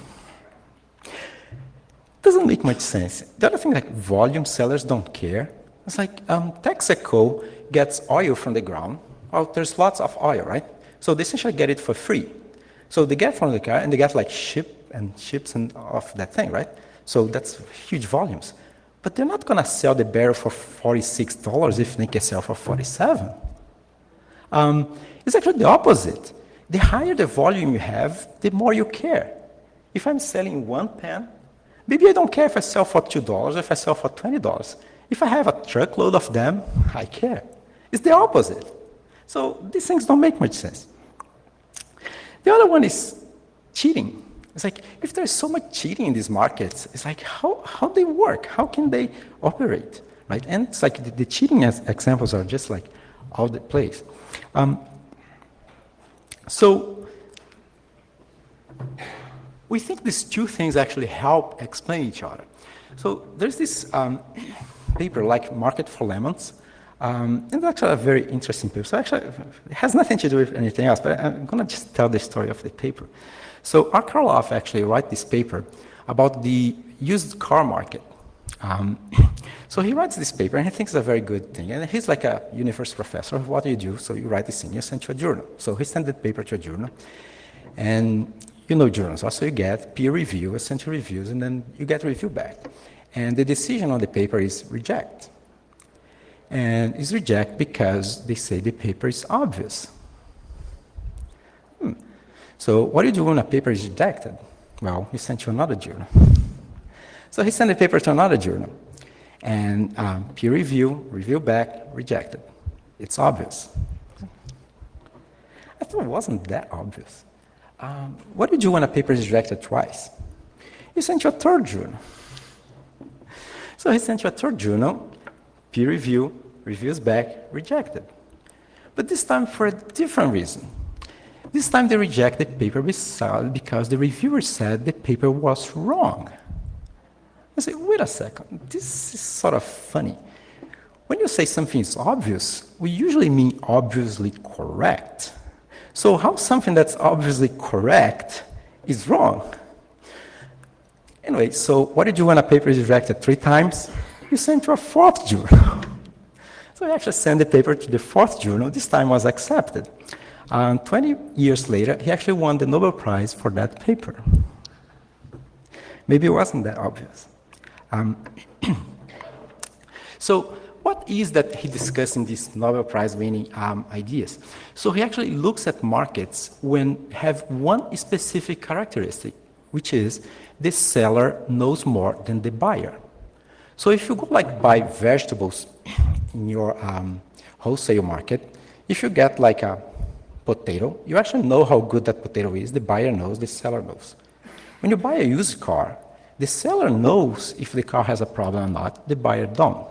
doesn't make much sense. The other thing, like volume sellers don't care. It's like Texaco gets oil from the ground. Well, there's lots of oil, right? So they essentially get it for free. So they get from the car and they get like ships and of that thing, right? So that's huge volumes. But they're not going to sell the barrel for $46 if they can sell for $47. It's actually the opposite. The higher the volume you have, the more you care. If I'm selling one pen, maybe I don't care if I sell for $2 or if I sell for $20. If I have a truckload of them, I care. It's the opposite. So these things don't make much sense. The other one is cheating. It's like, if there's so much cheating in these markets, it's like, how they work? How can they operate, right? And it's like the cheating examples are just like all the place. So we think these two things actually help explain each other. So there's this paper like Market for Lemons, and it's actually a very interesting paper. So actually, it has nothing to do with anything else, but I'm going to just tell the story of the paper. So Karloff actually wrote this paper about the used car market. So he writes this paper, and he thinks it's a very good thing. And he's like a university professor. What do you do? So you write this thing, you send to a journal. So he sent that paper to a journal, and you know journals. Also, you get peer review, send to reviews, and then you get review back. And the decision on the paper is reject. And it's reject because they say the paper is obvious. So what do you do when a paper is rejected? Well, you send to another journal. So he sent the paper to another journal. And peer review, review back, rejected. It's obvious. I thought it wasn't that obvious. What do you do when a paper is rejected twice? You send to a third journal. So he sent to a third journal, peer review, reviews back, rejected. But this time for a different reason. This time they rejected the paper because the reviewer said the paper was wrong. I say, wait a second, this is sort of funny. When you say something is obvious, we usually mean obviously correct. So how something that's obviously correct is wrong? Anyway, so what do you do when a paper is rejected 3 times? You send to a 4th journal. So he actually sent the paper to the 4th journal. This time was accepted. 20 years later, he actually won the Nobel Prize for that paper. Maybe it wasn't that obvious. So what is that he discussed in these Nobel Prize winning ideas? So he actually looks at markets when have one specific characteristic, which is the seller knows more than the buyer. So if you go like buy vegetables in your wholesale market, if you get like a potato, you actually know how good that potato is. The buyer knows, the seller knows. When you buy a used car, the seller knows if the car has a problem or not, the buyer don't.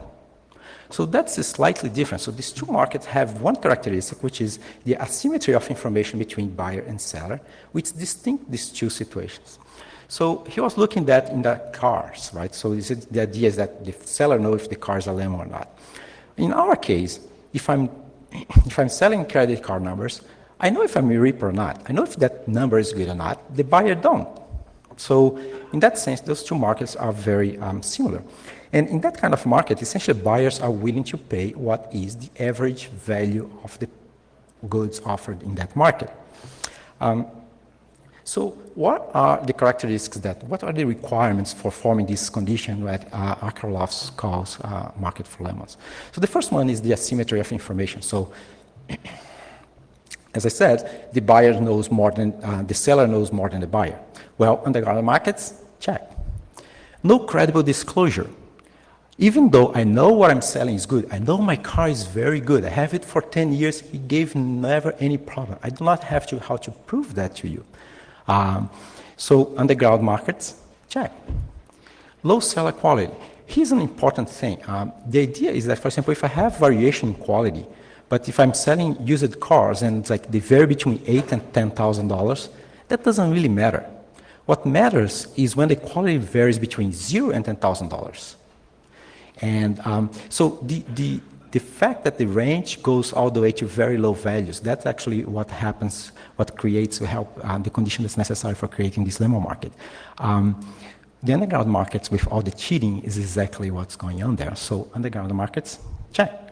So that's slightly different. So these two markets have one characteristic, which is the asymmetry of information between buyer and seller, which distinct these two situations. So he was looking at in the cars, right? So the idea is that the seller knows if the car is a lemon or not. In our case, if I'm selling credit card numbers, I know if I'm a rip or not. I know if that number is good or not. The buyer don't. So in that sense, those two markets are very similar. And in that kind of market, essentially buyers are willing to pay what is the average value of the goods offered in that market. So what are the characteristics what are the requirements for forming this condition that Karloff calls market for lemons? So the first one is the asymmetry of information. So as I said, the buyer knows more than, the seller knows more than the buyer. Well, on the other markets, check. No credible disclosure. Even though I know what I'm selling is good, I know my car is very good, I have it for 10 years, it gave never any problem. I do not have how to prove that to you. So underground markets, check. Low seller quality. Here's an important thing. The idea is that, for example, if I have variation in quality, but if I'm selling used cars and it's like they vary between $8,000 and $10,000, that doesn't really matter. What matters is when the quality varies between $0 and $10,000. And so the fact that the range goes all the way to very low values, that's actually what happens, what creates to help the condition that's necessary for creating this lemon market. The underground markets with all the cheating is exactly what's going on there. So underground markets, check.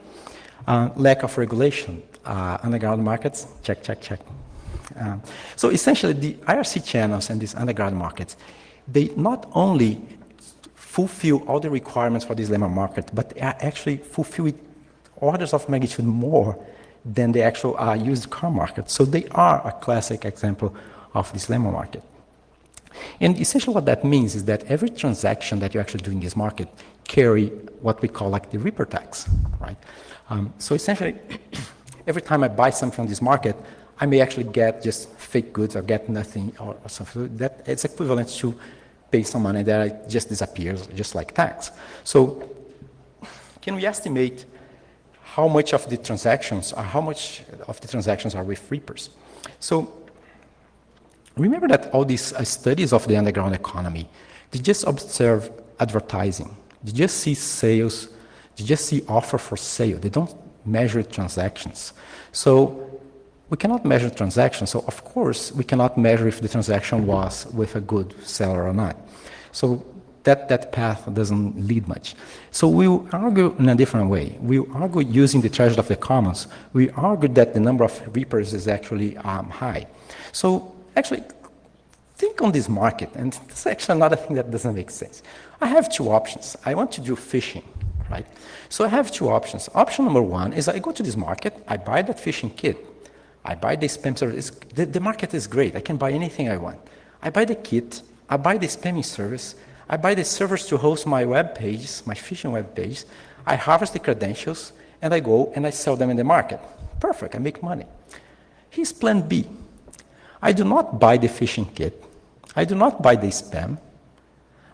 Lack of regulation, underground markets, check, check, check. So essentially the IRC channels and these underground markets, they not only fulfill all the requirements for this lemon market, but they actually fulfill it orders of magnitude more than the actual used car market. So they are a classic example of this lemon market. And essentially what that means is that every transaction that you actually do in this market carry what we call like the Reaper tax, right? So essentially, every time I buy something from this market, I may actually get just fake goods or get nothing or something. That it's equivalent to pay some money that just disappears, just like tax. So can we estimate how much of the transactions are with Reapers? So remember that all these studies of the underground economy, they just observe advertising. They just see sales. They just see offer for sale. They don't measure transactions. So we cannot measure transactions. So of course, we cannot measure if the transaction was with a good seller or not. So that path doesn't lead much. So we argue in a different way. We argue using the treasure of the commons. We argue that the number of reapers is actually high. So actually, think on this market, and this is actually another thing that doesn't make sense. I have two options. I want to do phishing, right? So I have two options. Option number one is I go to this market, I buy that phishing kit, I buy the spam service. The market is great. I can buy anything I want. I buy the kit, I buy the spamming service, I buy the servers to host my web pages, my phishing web page. I harvest the credentials, and I go and I sell them in the market. Perfect, I make money. Here's plan B. I do not buy the phishing kit. I do not buy the spam.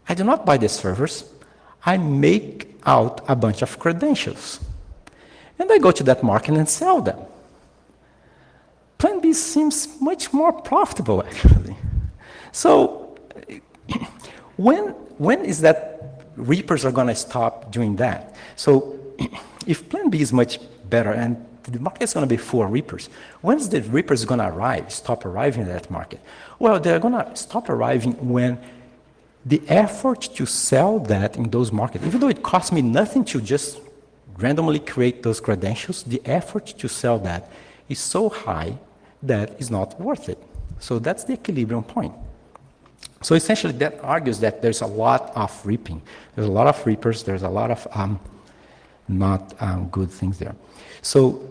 I do not buy the servers. I make out a bunch of credentials. And I go to that market and sell them. Plan B seems much more profitable, actually. So when is that reapers are going to stop doing that? So if plan B is much better and the market is going to be full of reapers, when's the reapers going to stop arriving in that market? Well, they're going to stop arriving when the effort to sell that in those markets, even though it costs me nothing to just randomly create those credentials, the effort to sell that is so high that it's not worth it. So that's the equilibrium point. So essentially that argues that there's a lot of reaping. There's a lot of reapers, there's a lot of not good things there. So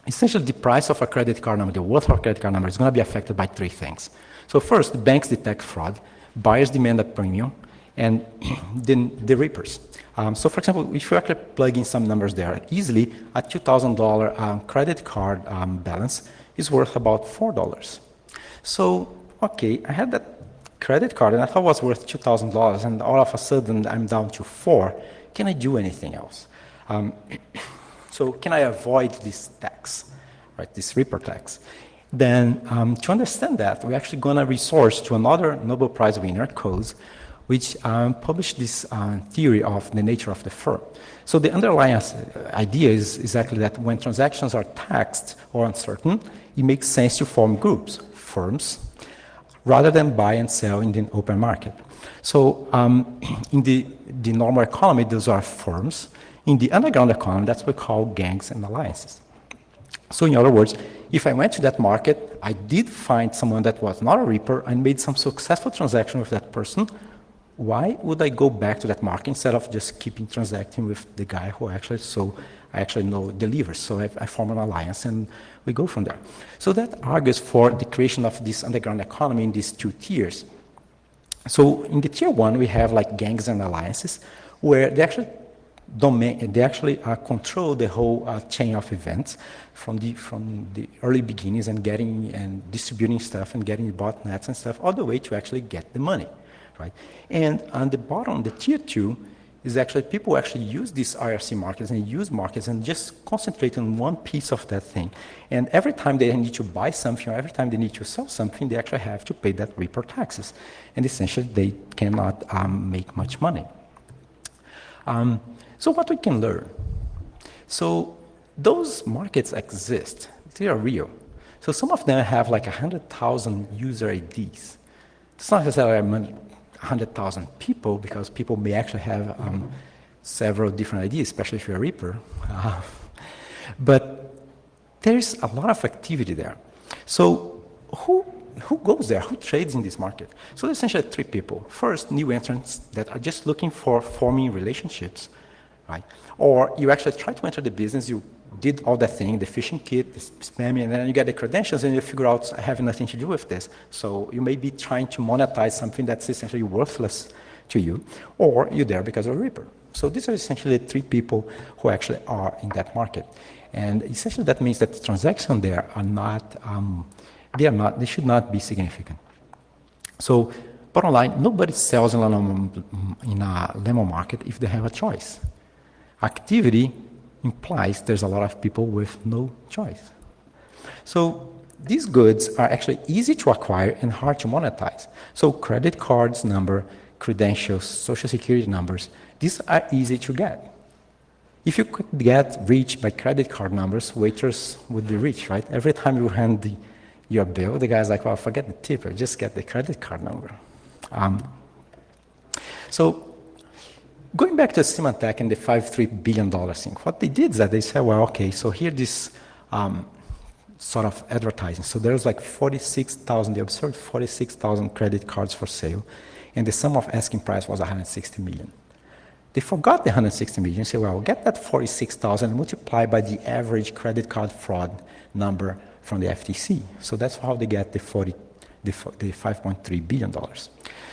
essentially the price of a credit card number, the worth of a credit card number is going to be affected by three things. So first, the banks detect fraud, buyers demand a premium, and then the reapers. So for example, if you actually plug in some numbers there, easily a $2,000 credit card balance is worth about $4. So, okay, I had that credit card and I thought it was worth $2,000 and all of a sudden I'm down to $4. Can I do anything else? So can I avoid this tax, right, this reaper tax? Then to understand that, we're actually going to resource to another Nobel Prize winner, Coase, which published this theory of the nature of the firm. So the underlying idea is exactly that when transactions are taxed or uncertain, it makes sense to form groups, firms, rather than buy and sell in the open market. So in the normal economy, those are firms. In the underground economy, that's what we call gangs and alliances. So in other words, if I went to that market, I did find someone that was not a reaper and made some successful transaction with that person, why would I go back to that market instead of just keeping transacting with the guy who actually, I actually know delivers. So I form an alliance and we go from there. So that argues for the creation of this underground economy in these two tiers. So in the tier one, we have like gangs and alliances where they actually control the whole chain of events from the early beginnings and getting and distributing stuff and getting botnets and stuff all the way to actually get the money, right? And on the bottom, the tier two is actually people who actually use these IRC markets and use markets and just concentrate on one piece of that thing. And every time they need to buy something or every time they need to sell something, they actually have to pay that reaper taxes. And essentially, they cannot make much money. So what we can learn? So those markets exist. They are real. So some of them have like 100,000 user IDs. It's not necessarily 100,000 people because people may actually have several different IDs, especially if you're a reaper. But there's a lot of activity there. So who goes there? Who trades in this market? So there's essentially three people. First, new entrants that are just looking for forming relationships. Right? Or you actually try to enter the business, you did all that thing, the phishing kit, the spamming, and then you get the credentials and you figure out I have nothing to do with this. So you may be trying to monetize something that's essentially worthless to you, or you're there because of a reaper. So these are essentially the three people who actually are in that market. And essentially that means that the transactions there are not, they should not be significant. So bottom line, nobody sells in a lemon market if they have a choice. Activity implies there's a lot of people with no choice. So these goods are actually easy to acquire and hard to monetize. So credit cards number, credentials, social security numbers, these are easy to get. If you could get reached by credit card numbers, waiters would be rich, right? Every time you hand your bill, the guy's like, well, forget the tip, or just get the credit card number. So going back to Symantec and the $53 billion thing, what they did is that they said, well, okay, so here this sort of advertising. So there's like 46,000, they observed 46,000 credit cards for sale, and the sum of asking price was 160 million. They forgot the 160 million and said, well, get that 46,000 and multiply by the average credit card fraud number from the FTC. So that's how they get the $5.3 billion.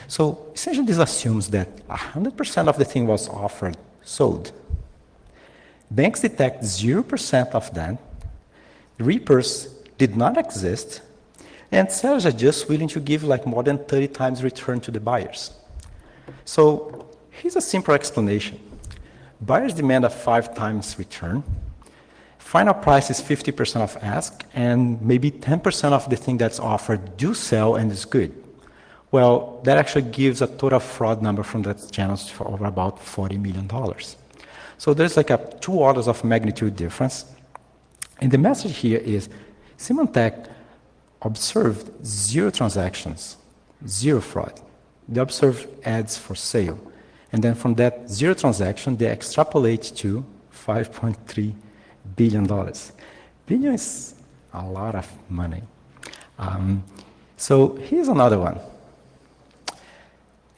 So essentially this assumes that 100% of the thing was offered, sold. Banks detect 0% of that. Reapers did not exist. And sellers are just willing to give like more than 30 times return to the buyers. So here's a simple explanation. Buyers demand a 5 times return. Final price is 50% of ask, and maybe 10% of the thing that's offered do sell and is good. Well, that actually gives a total fraud number from that channel for over about $40 million. So there's like a 2 orders of magnitude difference. And the message here is Symantec observed 0 transactions, 0 fraud. They observed ads for sale. And then from that 0 transaction, they extrapolate to $5.3 billion. Billion is a lot of money. So here's another one.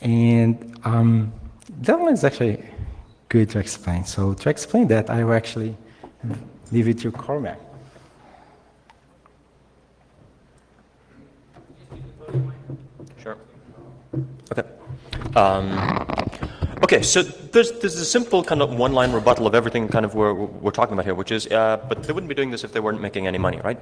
And that one is actually good to explain. So to explain that, I will actually leave it to Cormac. Sure. Okay. Okay, so there's a simple kind of one-line rebuttal of everything kind of we're talking about here, which is, but they wouldn't be doing this if they weren't making any money, right?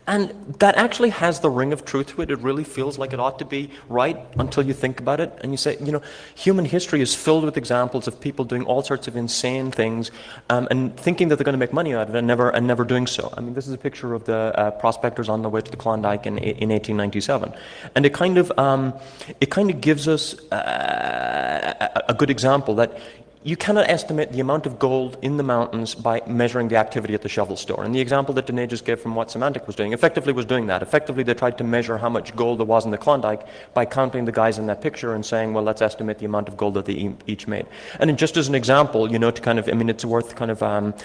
And that actually has the ring of truth to it. It really feels like it ought to be right until you think about it and you say, you know, human history is filled with examples of people doing all sorts of insane things and thinking that they're going to make money out of it and never doing so. I mean, this is a picture of the prospectors on the way to the Klondike in 1897, and it kind of gives us a good example that you cannot estimate the amount of gold in the mountains by measuring the activity at the shovel store. And the example that Danae just gave from what Symantec was doing effectively was doing that. Effectively, they tried to measure how much gold there was in the Klondike by counting the guys in that picture and saying, well, let's estimate the amount of gold that they each made. And just as an example, you know, to kind of, I mean, it's worth kind of,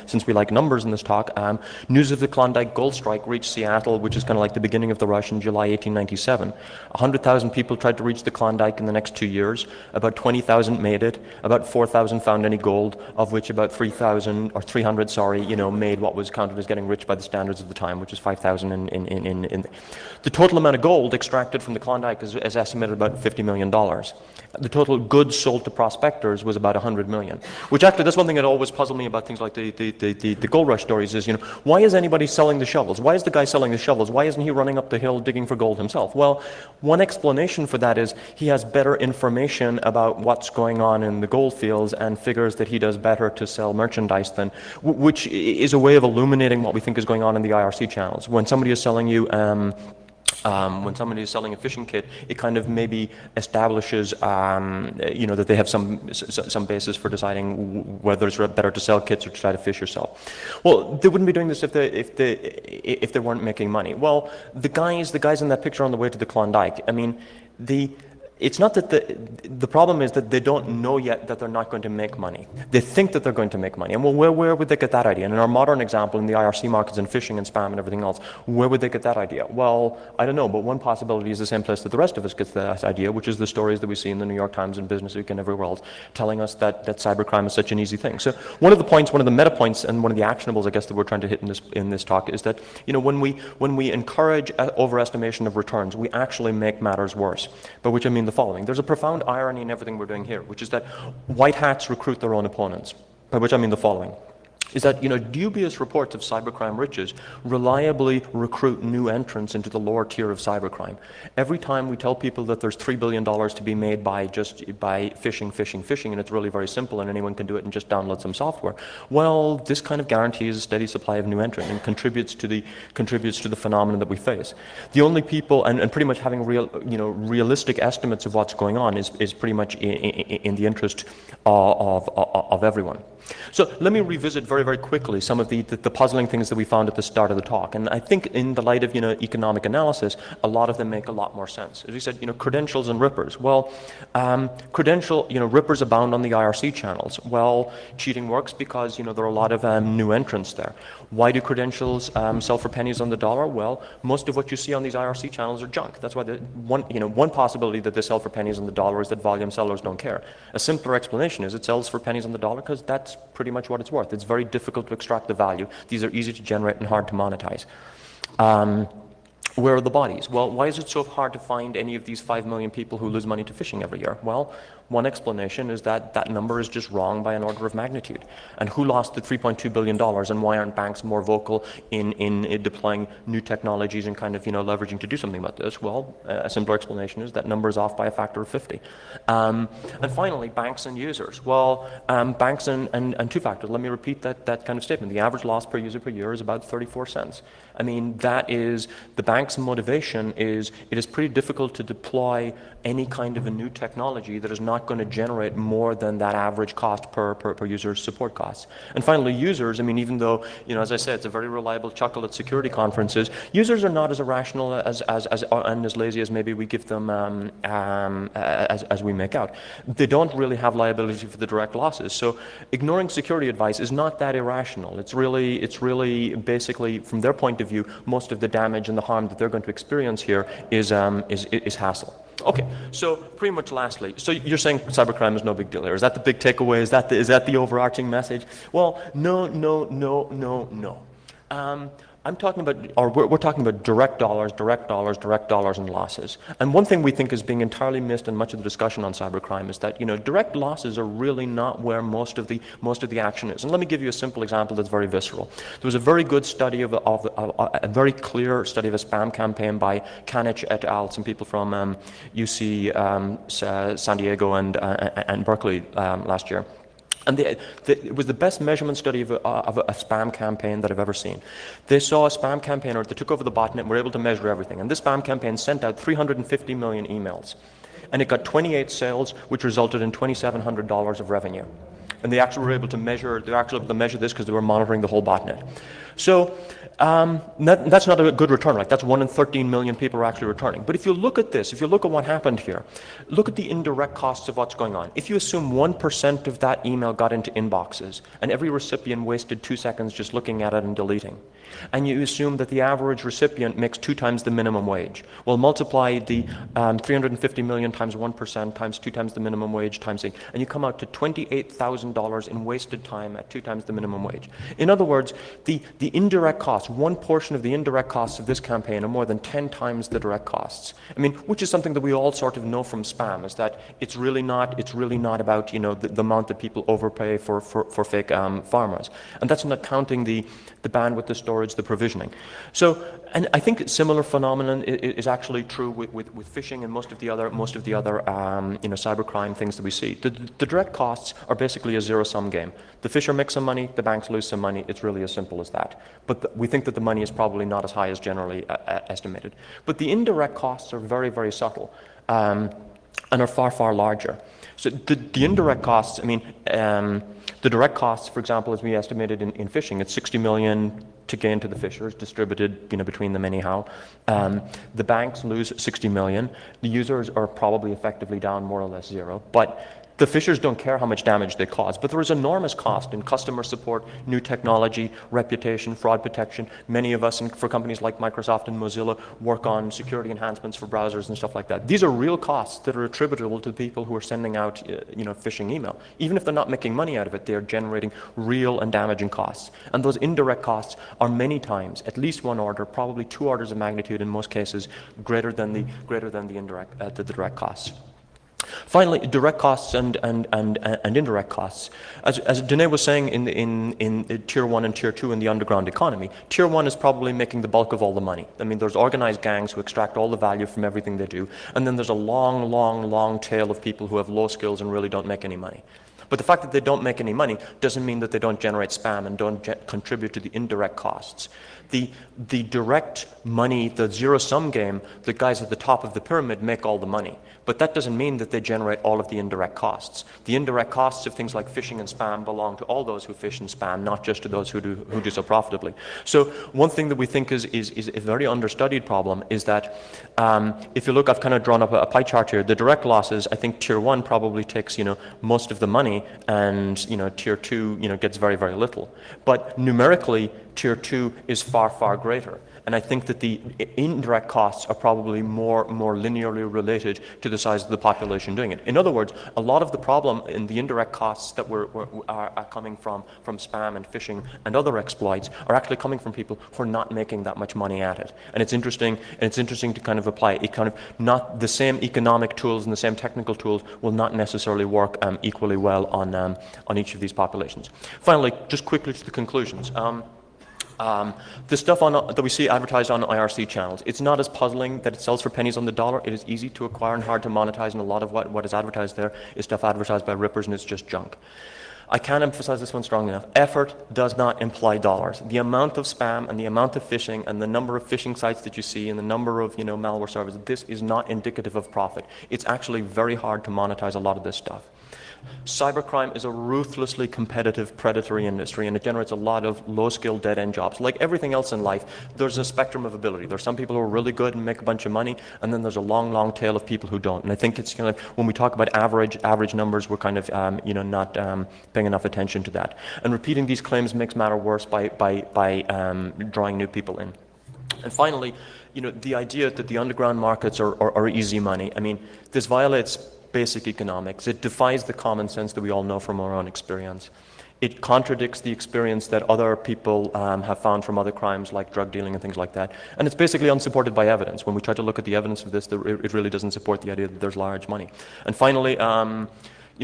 since we like numbers in this talk, news of the Klondike gold strike reached Seattle, which is kind of like the beginning of the rush in July 1897. 100,000 people tried to reach the Klondike in the next 2 years. About 20,000 made it. About 4,000 found any gold, of which about 3,000 or 300, you know, made what was counted as getting rich by the standards of the time, which is 5,000 in the total amount of gold extracted from the Klondike is estimated about $50 million. The total goods sold to prospectors was about 100 million, which actually, that's one thing that always puzzled me about things like the gold rush stories is, you know, why is anybody selling the shovels? Why is the guy selling the shovels? Why isn't he running up the hill digging for gold himself? Well, one explanation for that is he has better information about what's going on in the gold fields and figures that he does better to sell merchandise than, which is a way of illuminating what we think is going on in the IRC channels. When somebody is selling you when somebody is selling a phishing kit, it kind of maybe establishes, you know, that they have some basis for deciding whether it's better to sell kits or to try to phish yourself. Well, they wouldn't be doing this if they weren't making money. Well, the guys in that picture on the way to the Klondike, I mean, it's not that the problem is that they don't know yet that they're not going to make money. They think that they're going to make money. And well, where would they get that idea? And in our modern example, in the IRC markets and phishing and spam and everything else, where would they get that idea? Well, I don't know, but one possibility is the same place that the rest of us get that idea, which is the stories that we see in the New York Times and Business Week and everywhere else, telling us that cybercrime is such an easy thing. So one of the meta points, and one of the actionables, I guess, that we're trying to hit in this talk is that, you know, when we encourage overestimation of returns, we actually make matters worse. By which I mean the following. There's a profound irony in everything we're doing here, which is that white hats recruit their own opponents. By which I mean the following. is that, dubious reports of cybercrime riches reliably recruit new entrants into the lower tier of cybercrime. Every time we tell people that there's $3 billion to be made by phishing, and it's really very simple and anyone can do it and just download some software, well, this kind of guarantees a steady supply of new entrants and contributes to the phenomenon that we face. The only people, and pretty much having realistic estimates of what's going on is pretty much in the interest of everyone. So let me revisit very, very quickly some of the puzzling things that we found at the start of the talk. And I think in the light of economic analysis, a lot of them make a lot more sense. As we said, credentials and rippers. Well, rippers abound on the IRC channels. Well, cheating works because there are a lot of new entrants there. Why do credentials sell for pennies on the dollar? Well, most of what you see on these IRC channels are junk. That's why one possibility that they sell for pennies on the dollar is that volume sellers don't care. A simpler explanation is it sells for pennies on the dollar because that's pretty much what it's worth. It's very difficult to extract the value. These are easy to generate and hard to monetize. Where are the bodies? Well, why is it so hard to find any of these 5 million people who lose money to phishing every year? Well, one explanation is that that number is just wrong by an order of magnitude. And who lost the $3.2 billion, and why aren't banks more vocal in deploying new technologies and kind of leveraging to do something about this? Well, a simpler explanation is that number is off by a factor of 50. And finally, banks and users. Well, banks and two factors. Let me repeat that kind of statement. The average loss per user per year is about 34 cents. I mean, that is, the bank's motivation is, it is pretty difficult to deploy any kind of a new technology that is not going to generate more than that average cost per user's support costs. And finally, users, I mean, even though, as I said, it's a very reliable chuckle at security conferences, users are not as irrational and as lazy as maybe we give them as we make out. They don't really have liability for the direct losses. So ignoring security advice is not that irrational. It's really basically, from their point of view, most of the damage and the harm that they're going to experience here is hassle. Okay, so pretty much lastly, so you're saying cybercrime is no big deal here. Is that the big takeaway? Is that the overarching message? Well, no. I'm talking about, or we're talking about direct dollars, and losses. And one thing we think is being entirely missed in much of the discussion on cybercrime is that, direct losses are really not where most of the action is. And let me give you a simple example that's very visceral. There was a very good study of a very clear study of a spam campaign by Kanich et al., some people from UC San Diego and Berkeley last year. And it was the best measurement study of a spam campaign that I've ever seen. They saw a spam campaigner that took over the botnet and were able to measure everything. And this spam campaign sent out 350 million emails. And it got 28 sales, which resulted in $2,700 of revenue. And they actually were able to measure this because they were monitoring the whole botnet. So that's not a good return. Like, that's 1 in 13 million people are actually returning. But if you look at this, if you look at what happened here, look at the indirect costs of what's going on. If you assume 1% of that email got into inboxes and every recipient wasted 2 seconds just looking at it and deleting, and you assume that the average recipient makes 2 times the minimum wage, well, multiply the 350 million times 1% times 2 times the minimum wage times 8, and you come out to $28,000 in wasted time at 2 times the minimum wage. In other words, the indirect costs, one portion of the indirect costs of this campaign are more than 10 times the direct costs. I mean, which is something that we all sort of know from spam, is that it's really not about, the amount that people overpay for fake pharmas. And that's not counting the bandwidth, the storage, the provisioning. So, and I think a similar phenomenon is actually true with phishing and most of the other cybercrime things that we see. The direct costs are basically a zero-sum game. The fisher makes some money, the banks lose some money. It's really as simple as that. But we think that the money is probably not as high as generally estimated. But the indirect costs are very, very subtle and are far, far larger. So the indirect costs, I mean, the direct costs, for example, as we estimated in phishing, it's 60 million to gain to the fishers, distributed between them anyhow. The banks lose 60 million. The users are probably effectively down more or less zero. But the fishers don't care how much damage they cause, but there is enormous cost in customer support, new technology, reputation, fraud protection. Many of us, for companies like Microsoft and Mozilla, work on security enhancements for browsers and stuff like that. These are real costs that are attributable to the people who are sending out, phishing email. Even if they're not making money out of it, they are generating real and damaging costs. And those indirect costs are many times, at least one order, probably 2 orders of magnitude in most cases, greater than the direct costs. Finally, direct costs and indirect costs. As Danae was saying in Tier 1 and Tier 2 in the underground economy, Tier 1 is probably making the bulk of all the money. I mean, there's organized gangs who extract all the value from everything they do, and then there's a long, long, long tail of people who have low skills and really don't make any money. But the fact that they don't make any money doesn't mean that they don't generate spam and don't contribute to the indirect costs. The direct money, the zero-sum game, the guys at the top of the pyramid make all the money. But that doesn't mean that they generate all of the indirect costs. The indirect costs of things like phishing and spam belong to all those who fish and spam, not just to those who do so profitably. So one thing that we think is a very understudied problem is that if you look, I've kind of drawn up a pie chart here. The direct losses, I think Tier 1 probably takes most of the money, and Tier 2 gets very, very little. But numerically, Tier 2 is far, far greater. And I think that the indirect costs are probably more linearly related to the size of the population doing it. In other words, a lot of the problem in the indirect costs that are coming from spam and phishing and other exploits are actually coming from people who are not making that much money at it. And it's interesting to kind of apply it. Kind of not the same economic tools and the same technical tools will not necessarily work equally well on each of these populations. Finally, just quickly to the conclusions. The stuff that we see advertised on IRC channels, it's not as puzzling that it sells for pennies on the dollar. It is easy to acquire and hard to monetize, and a lot of what is advertised there is stuff advertised by rippers, and it's just junk. I can't emphasize this one strongly enough. Effort does not imply dollars. The amount of spam and the amount of phishing and the number of phishing sites that you see and the number of malware servers, this is not indicative of profit. It's actually very hard to monetize a lot of this stuff. Cybercrime is a ruthlessly competitive, predatory industry, and it generates a lot of low-skilled, dead-end jobs. Like everything else in life, there's a spectrum of ability. There's some people who are really good and make a bunch of money, and then there's a long, long tail of people who don't. And I think it's kind of when we talk about average numbers, we're kind of not paying enough attention to that. And repeating these claims makes matter worse by drawing new people in. And finally, the idea that the underground markets are easy money. I mean, this violates basic economics. It defies the common sense that we all know from our own experience. It contradicts the experience that other people have found from other crimes like drug dealing and things like that. And it's basically unsupported by evidence. When we try to look at the evidence of this, it really doesn't support the idea that there's large money. And finally,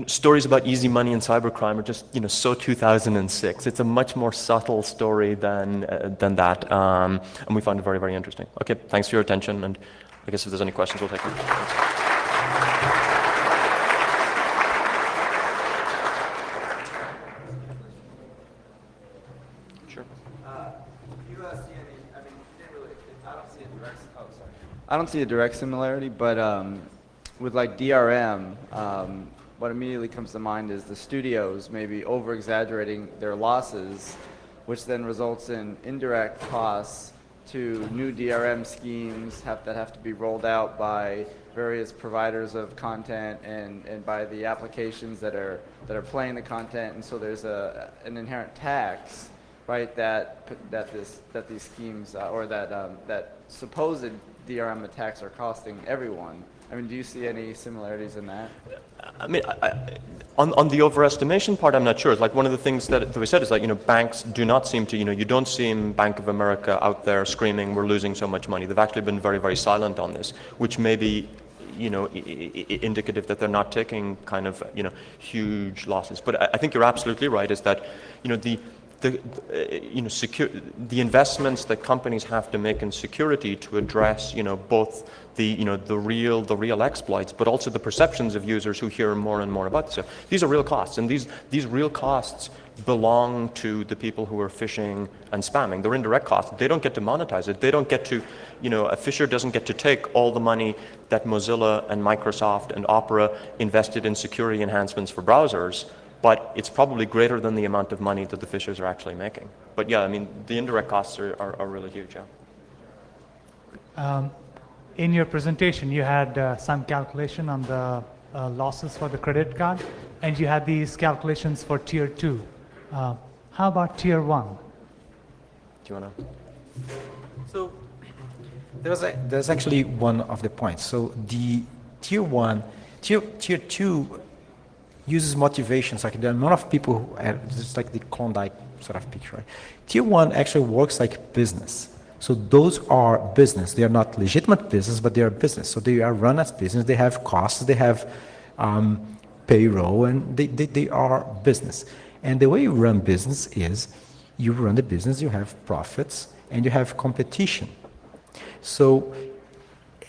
stories about easy money in cybercrime are just so 2006. It's a much more subtle story than that, and we find it very, very interesting. Okay, thanks for your attention, and I guess if there's any questions, we'll take them. Thanks. I don't see a direct similarity, but with like DRM, what immediately comes to mind is the studios maybe over-exaggerating their losses, which then results in indirect costs to new DRM schemes that have to be rolled out by various providers of content and by the applications that are playing the content, and so there's an inherent tax, right? That these schemes or that supposed DRM attacks are costing everyone. I mean, do you see any similarities in that? I mean, on the overestimation part, I'm not sure. It's like one of the things that we said is like, banks do not seem to, you don't see Bank of America out there screaming, we're losing so much money. They've actually been very, very silent on this, which may be, indicative that they're not taking kind of, huge losses. But I think you're absolutely right, is that, the investments that companies have to make in security to address, both the real exploits, but also the perceptions of users who hear more and more about this. So these are real costs, and these real costs belong to the people who are phishing and spamming. They're indirect costs. They don't get to monetize it. They don't get to, a phisher doesn't get to take all the money that Mozilla and Microsoft and Opera invested in security enhancements for browsers, but it's probably greater than the amount of money that the phishers are actually making. But yeah, I mean, the indirect costs are really huge, yeah. In your presentation, you had some calculation on the losses for the credit card, and you had these calculations for Tier 2. How about Tier 1? Do you want to? So There's actually one of the points. So the Tier 1, Tier 2 uses motivations, like the amount of people who are just like the Klondike sort of picture. Right? Tier 1 actually works like business. So those are business. They are not legitimate business, but they are business. So they are run as business. They have costs. They have payroll, and they are business. And the way you run business is you run the business, you have profits, and you have competition. So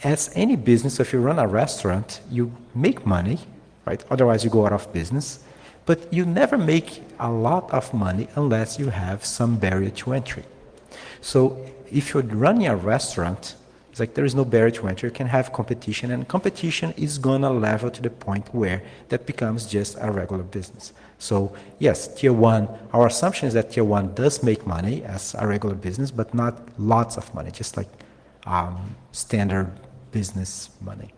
as any business, if you run a restaurant, you make money, right? Otherwise, you go out of business. But you never make a lot of money unless you have some barrier to entry. So if you're running a restaurant, it's like there is no barrier to entry. You can have competition, and competition is gonna level to the point where that becomes just a regular business. So yes, tier one, our assumption is that tier one does make money as a regular business, but not lots of money, just like standard business money.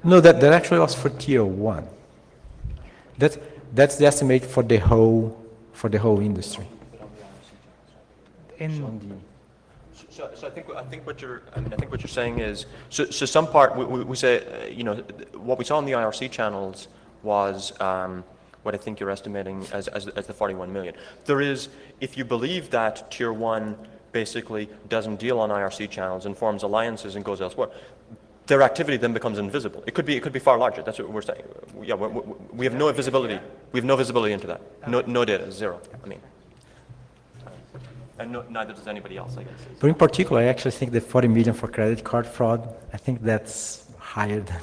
No, that actually was for tier one. That's the estimate for the whole industry. So I think what you're saying is some part we say what we saw in the IRC channels was what I think you're estimating as the 41 million. There is, if you believe that tier one basically doesn't deal on IRC channels and forms alliances and goes elsewhere, their activity then becomes invisible. It could be far larger. That's what we're saying. Yeah, we have no visibility. We have no visibility into that. No data, zero. I mean, and neither does anybody else, I guess. But in particular, I actually think the 40 million for credit card fraud, I think that's higher than,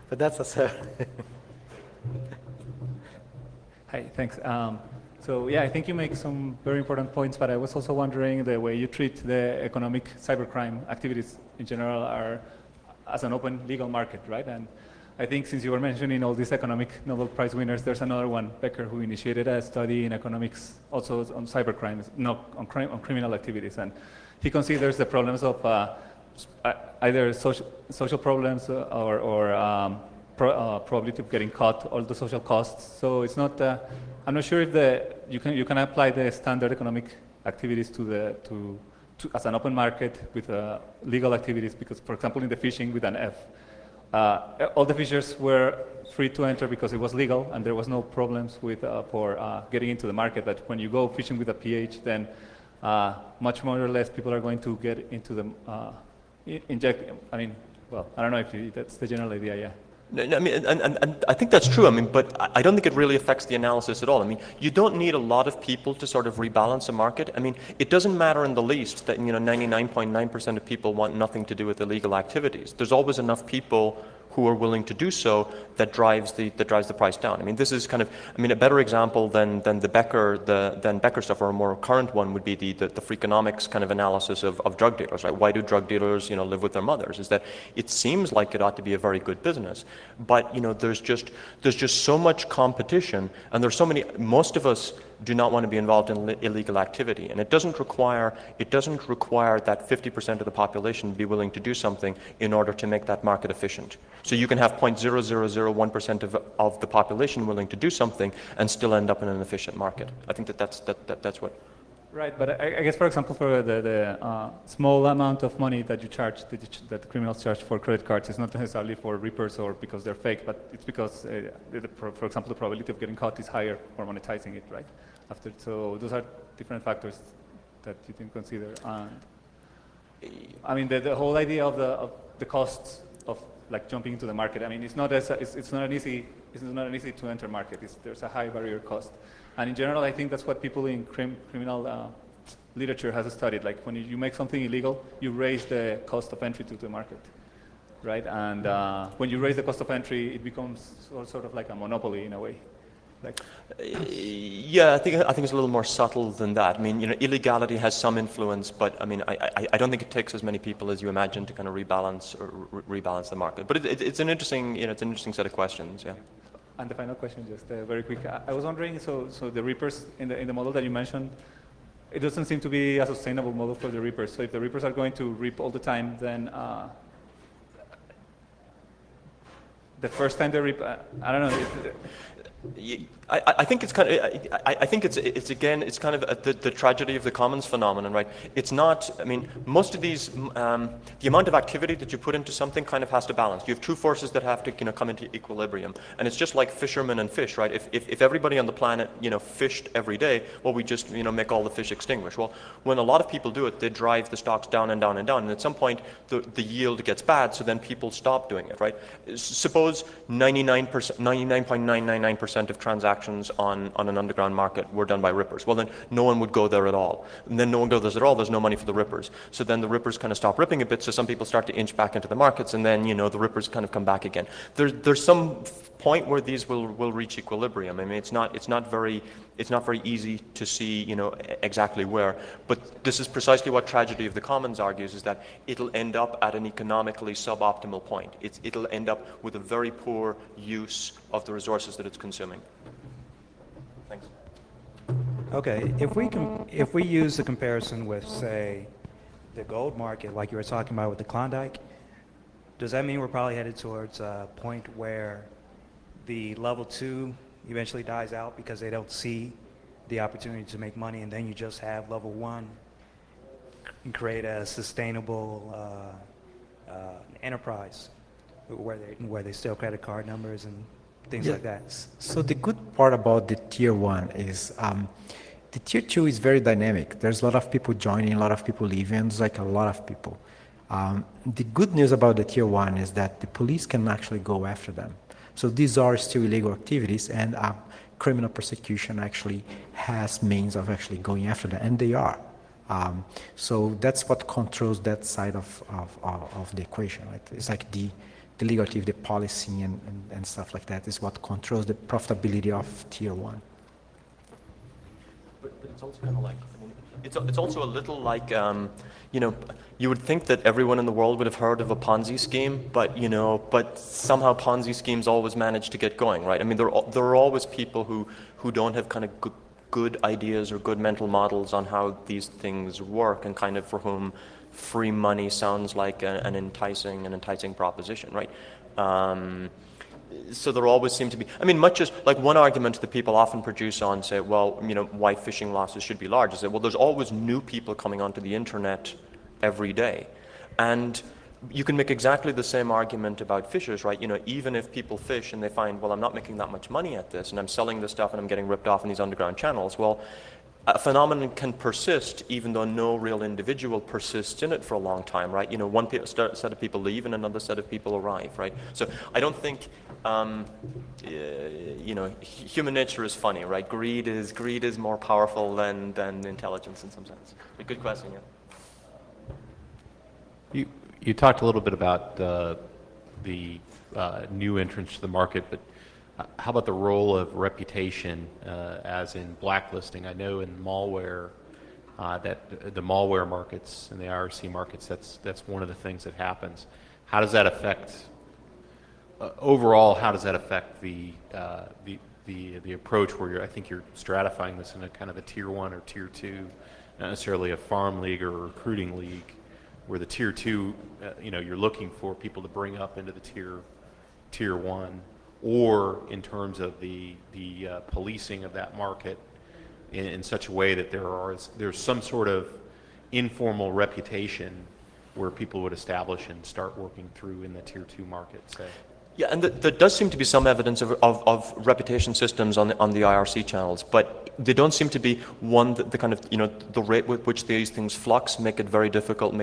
but that's a Hi, thanks. So yeah, I think you make some very important points, but I was also wondering the way you treat the economic cybercrime activities in general are as an open legal market, right? And I think since you were mentioning all these economic Nobel Prize winners, there's another one, Becker, who initiated a study in economics also on cybercrime, on criminal activities. And he considers the problems of either social problems or probability of getting caught, all the social costs. So it's not, I'm not sure if you can apply the standard economic activities to as an open market with legal activities, because, for example, in the phishing with an F, all the phishers were free to enter because it was legal and there was no problems with for getting into the market. But when you go phishing with a PH, then much more or less people are going to get into the inject. I mean, well, I don't know if that's the general idea. Yeah. I mean, and I think that's true. I mean, but I don't think it really affects the analysis at all. I mean, you don't need a lot of people to sort of rebalance a market. I mean, it doesn't matter in the least that 99.9% of people want nothing to do with illegal activities. There's always enough people who are willing to do so that drives the price down. I mean, this is kind of, I mean, a better example than the Becker stuff, or a more current one, would be the Freakonomics kind of analysis of drug dealers, right? Why do drug dealers live with their mothers? Is that it seems like it ought to be a very good business, but there's just so much competition, and there's so many. Most of us do not want to be involved in illegal activity, and it doesn't require that 50% of the population be willing to do something in order to make that market efficient. So you can have 0.0001% of the population willing to do something and still end up in an efficient market. I think that's what. Right, but I guess, for example, for the small amount of money that you charge, that criminals charge for credit cards, is not necessarily for reapers or because they're fake, but it's because, for example, the probability of getting caught is higher for monetizing it, right? So those are different factors that you can consider. And I mean, the whole idea of the costs of like jumping into the market. I mean, it's not an easy to enter market. There's a high barrier cost. And in general, I think that's what people in criminal literature has studied. Like when you make something illegal, you raise the cost of entry to the market, right? And when you raise the cost of entry, it becomes sort of like a monopoly in a way. Like, yeah, I think it's a little more subtle than that. I mean, illegality has some influence, but I mean, I don't think it takes as many people as you imagine to kind of rebalance the market. But it's an interesting set of questions. Yeah. And the final question, just very quick. I was wondering, so the reapers in the model that you mentioned, it doesn't seem to be a sustainable model for the reapers. So if the reapers are going to reap all the time, then the first time they I don't know. I think it's kind of, I think it's again, it's kind of the tragedy of the commons phenomenon, right? It's not, I mean, most of these, the amount of activity that you put into something kind of has to balance. You have two forces that have to, come into equilibrium. And it's just like fishermen and fish, right? If everybody on the planet, fished every day, well, we just, make all the fish extinguish. Well, when a lot of people do it, they drive the stocks down and down and down. And at some point, the yield gets bad, so then people stop doing it, right? Suppose 99.999% of transactions on an underground market were done by rippers. Well, then no one would go there at all. And then no one goes there at all, there's no money for the rippers. So then the rippers kind of stop ripping a bit, so some people start to inch back into the markets, and then, the rippers kind of come back again. There's some point where these will reach equilibrium. I mean, it's not very easy to see, exactly where. But this is precisely what Tragedy of the Commons argues, is that it'll end up at an economically suboptimal point. It'll end up with a very poor use of the resources that it's consuming. Thanks. Okay, if we use the comparison with, say, the gold market, like you were talking about with the Klondike, does that mean we're probably headed towards a point where the level 2 eventually dies out because they don't see the opportunity to make money, and then you just have level 1 and create a sustainable enterprise where they steal credit card numbers and things like that? So the good part about the tier 1 is the tier 2 is very dynamic. There's a lot of people joining, a lot of people leaving. It's like a lot of people. The good news about the tier 1 is that the police can actually go after them. So these are still illegal activities, and criminal prosecution actually has means of actually going after them, and they are. So that's what controls that side of the equation, right? It's like the legal activity, the policy, and stuff like that is what controls the profitability of tier 1. But it's also kind of like, it's also a little like, you would think that everyone in the world would have heard of a Ponzi scheme, but somehow Ponzi schemes always manage to get going, right? I mean, there are always people who don't have kind of good ideas or good mental models on how these things work, and kind of for whom free money sounds like an enticing proposition, right? So there always seem to be, I mean, much as, like, one argument that people often produce on, say, well, why phishing losses should be large is that, well, there's always new people coming onto the internet every day. And you can make exactly the same argument about phishers, right? Even if people phish and they find, well, I'm not making that much money at this, and I'm selling this stuff and I'm getting ripped off in these underground channels, well, a phenomenon can persist even though no real individual persists in it for a long time, right? One set of people leave and another set of people arrive, right? So I don't think, human nature is funny, right? Greed is more powerful than intelligence in some sense. But good question, yeah. You talked a little bit about the new entrants to the market, but how about the role of reputation as in blacklisting? I know in malware, that the malware markets and the IRC markets, that's one of the things that happens. How does that affect, overall, how does that affect the approach where I think you're stratifying this in a kind of a tier 1 or tier 2, not necessarily a farm league or a recruiting league, where the tier 2, you're looking for people to bring up into the tier 1, or in terms of the policing of that market in such a way that there's some sort of informal reputation where people would establish and start working through in the tier 2 market, say. Yeah, and there does seem to be some evidence of reputation systems on the IRC channels, but they don't seem to be the kind of, the rate with which these things flux make it very difficult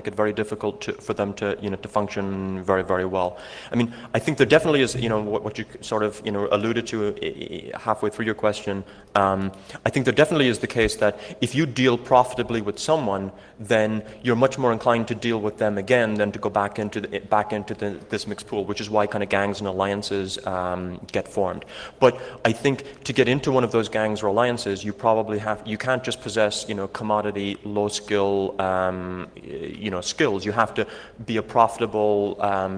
for them to, to function very, very well. I mean, I think there definitely is, what you sort of, alluded to halfway through your question. I think there definitely is the case that if you deal profitably with someone, then you're much more inclined to deal with them again than to go back into this mixed pool, which is why kind of gangs and alliances get formed. But I think to get into one of those gangs or alliances, is you probably you can't just possess, commodity, low skill, skills. You have to be a profitable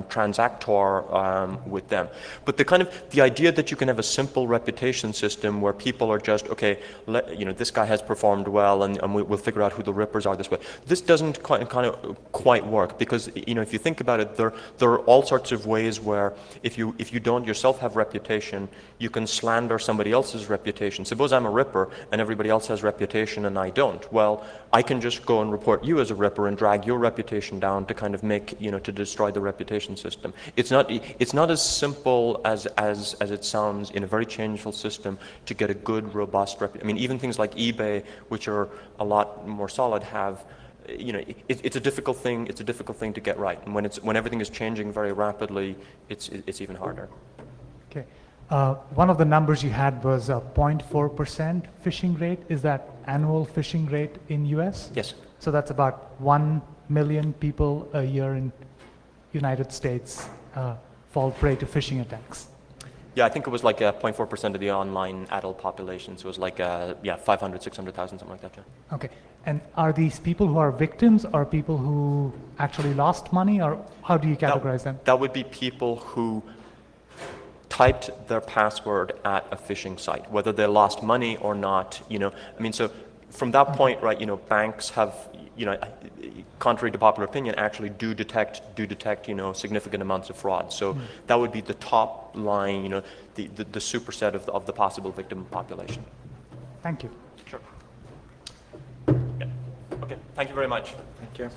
transactor with them. But the idea that you can have a simple reputation system where people are just, okay, this guy has performed well, and we'll figure out who the rippers are this way. This doesn't quite work, because if you think about it, there are all sorts of ways where if you don't yourself have reputation, you can slander somebody else's reputation. Suppose I'm a ripper and everybody else has reputation and I don't. Well, I can just go and report you as a ripper and drag your reputation down to kind of make, to destroy the reputation system. It's not as simple as it sounds in a very changeful system to get a good, robust reputation. I mean, even things like eBay, which are a lot more solid, have, it's a difficult thing. It's a difficult thing to get right. And when everything is changing very rapidly, it's even harder. Okay. One of the numbers you had was a 0.4% phishing rate. Is that annual phishing rate in US? Yes. So that's about 1 million people a year in United States fall prey to phishing attacks. Yeah, I think it was like 0.4% of the online adult population. So it was like 500, 600,000, something like that. Yeah. Okay. And are these people who are victims or people who actually lost money, or how do you categorize them? That would be people who typed their password at a phishing site, whether they lost money or not. So from that point, right, banks have, contrary to popular opinion, actually do detect significant amounts of fraud. So that would be the top line, the superset of the possible victim population. Thank you. Sure. Yeah. Okay. Thank you very much. Thank you.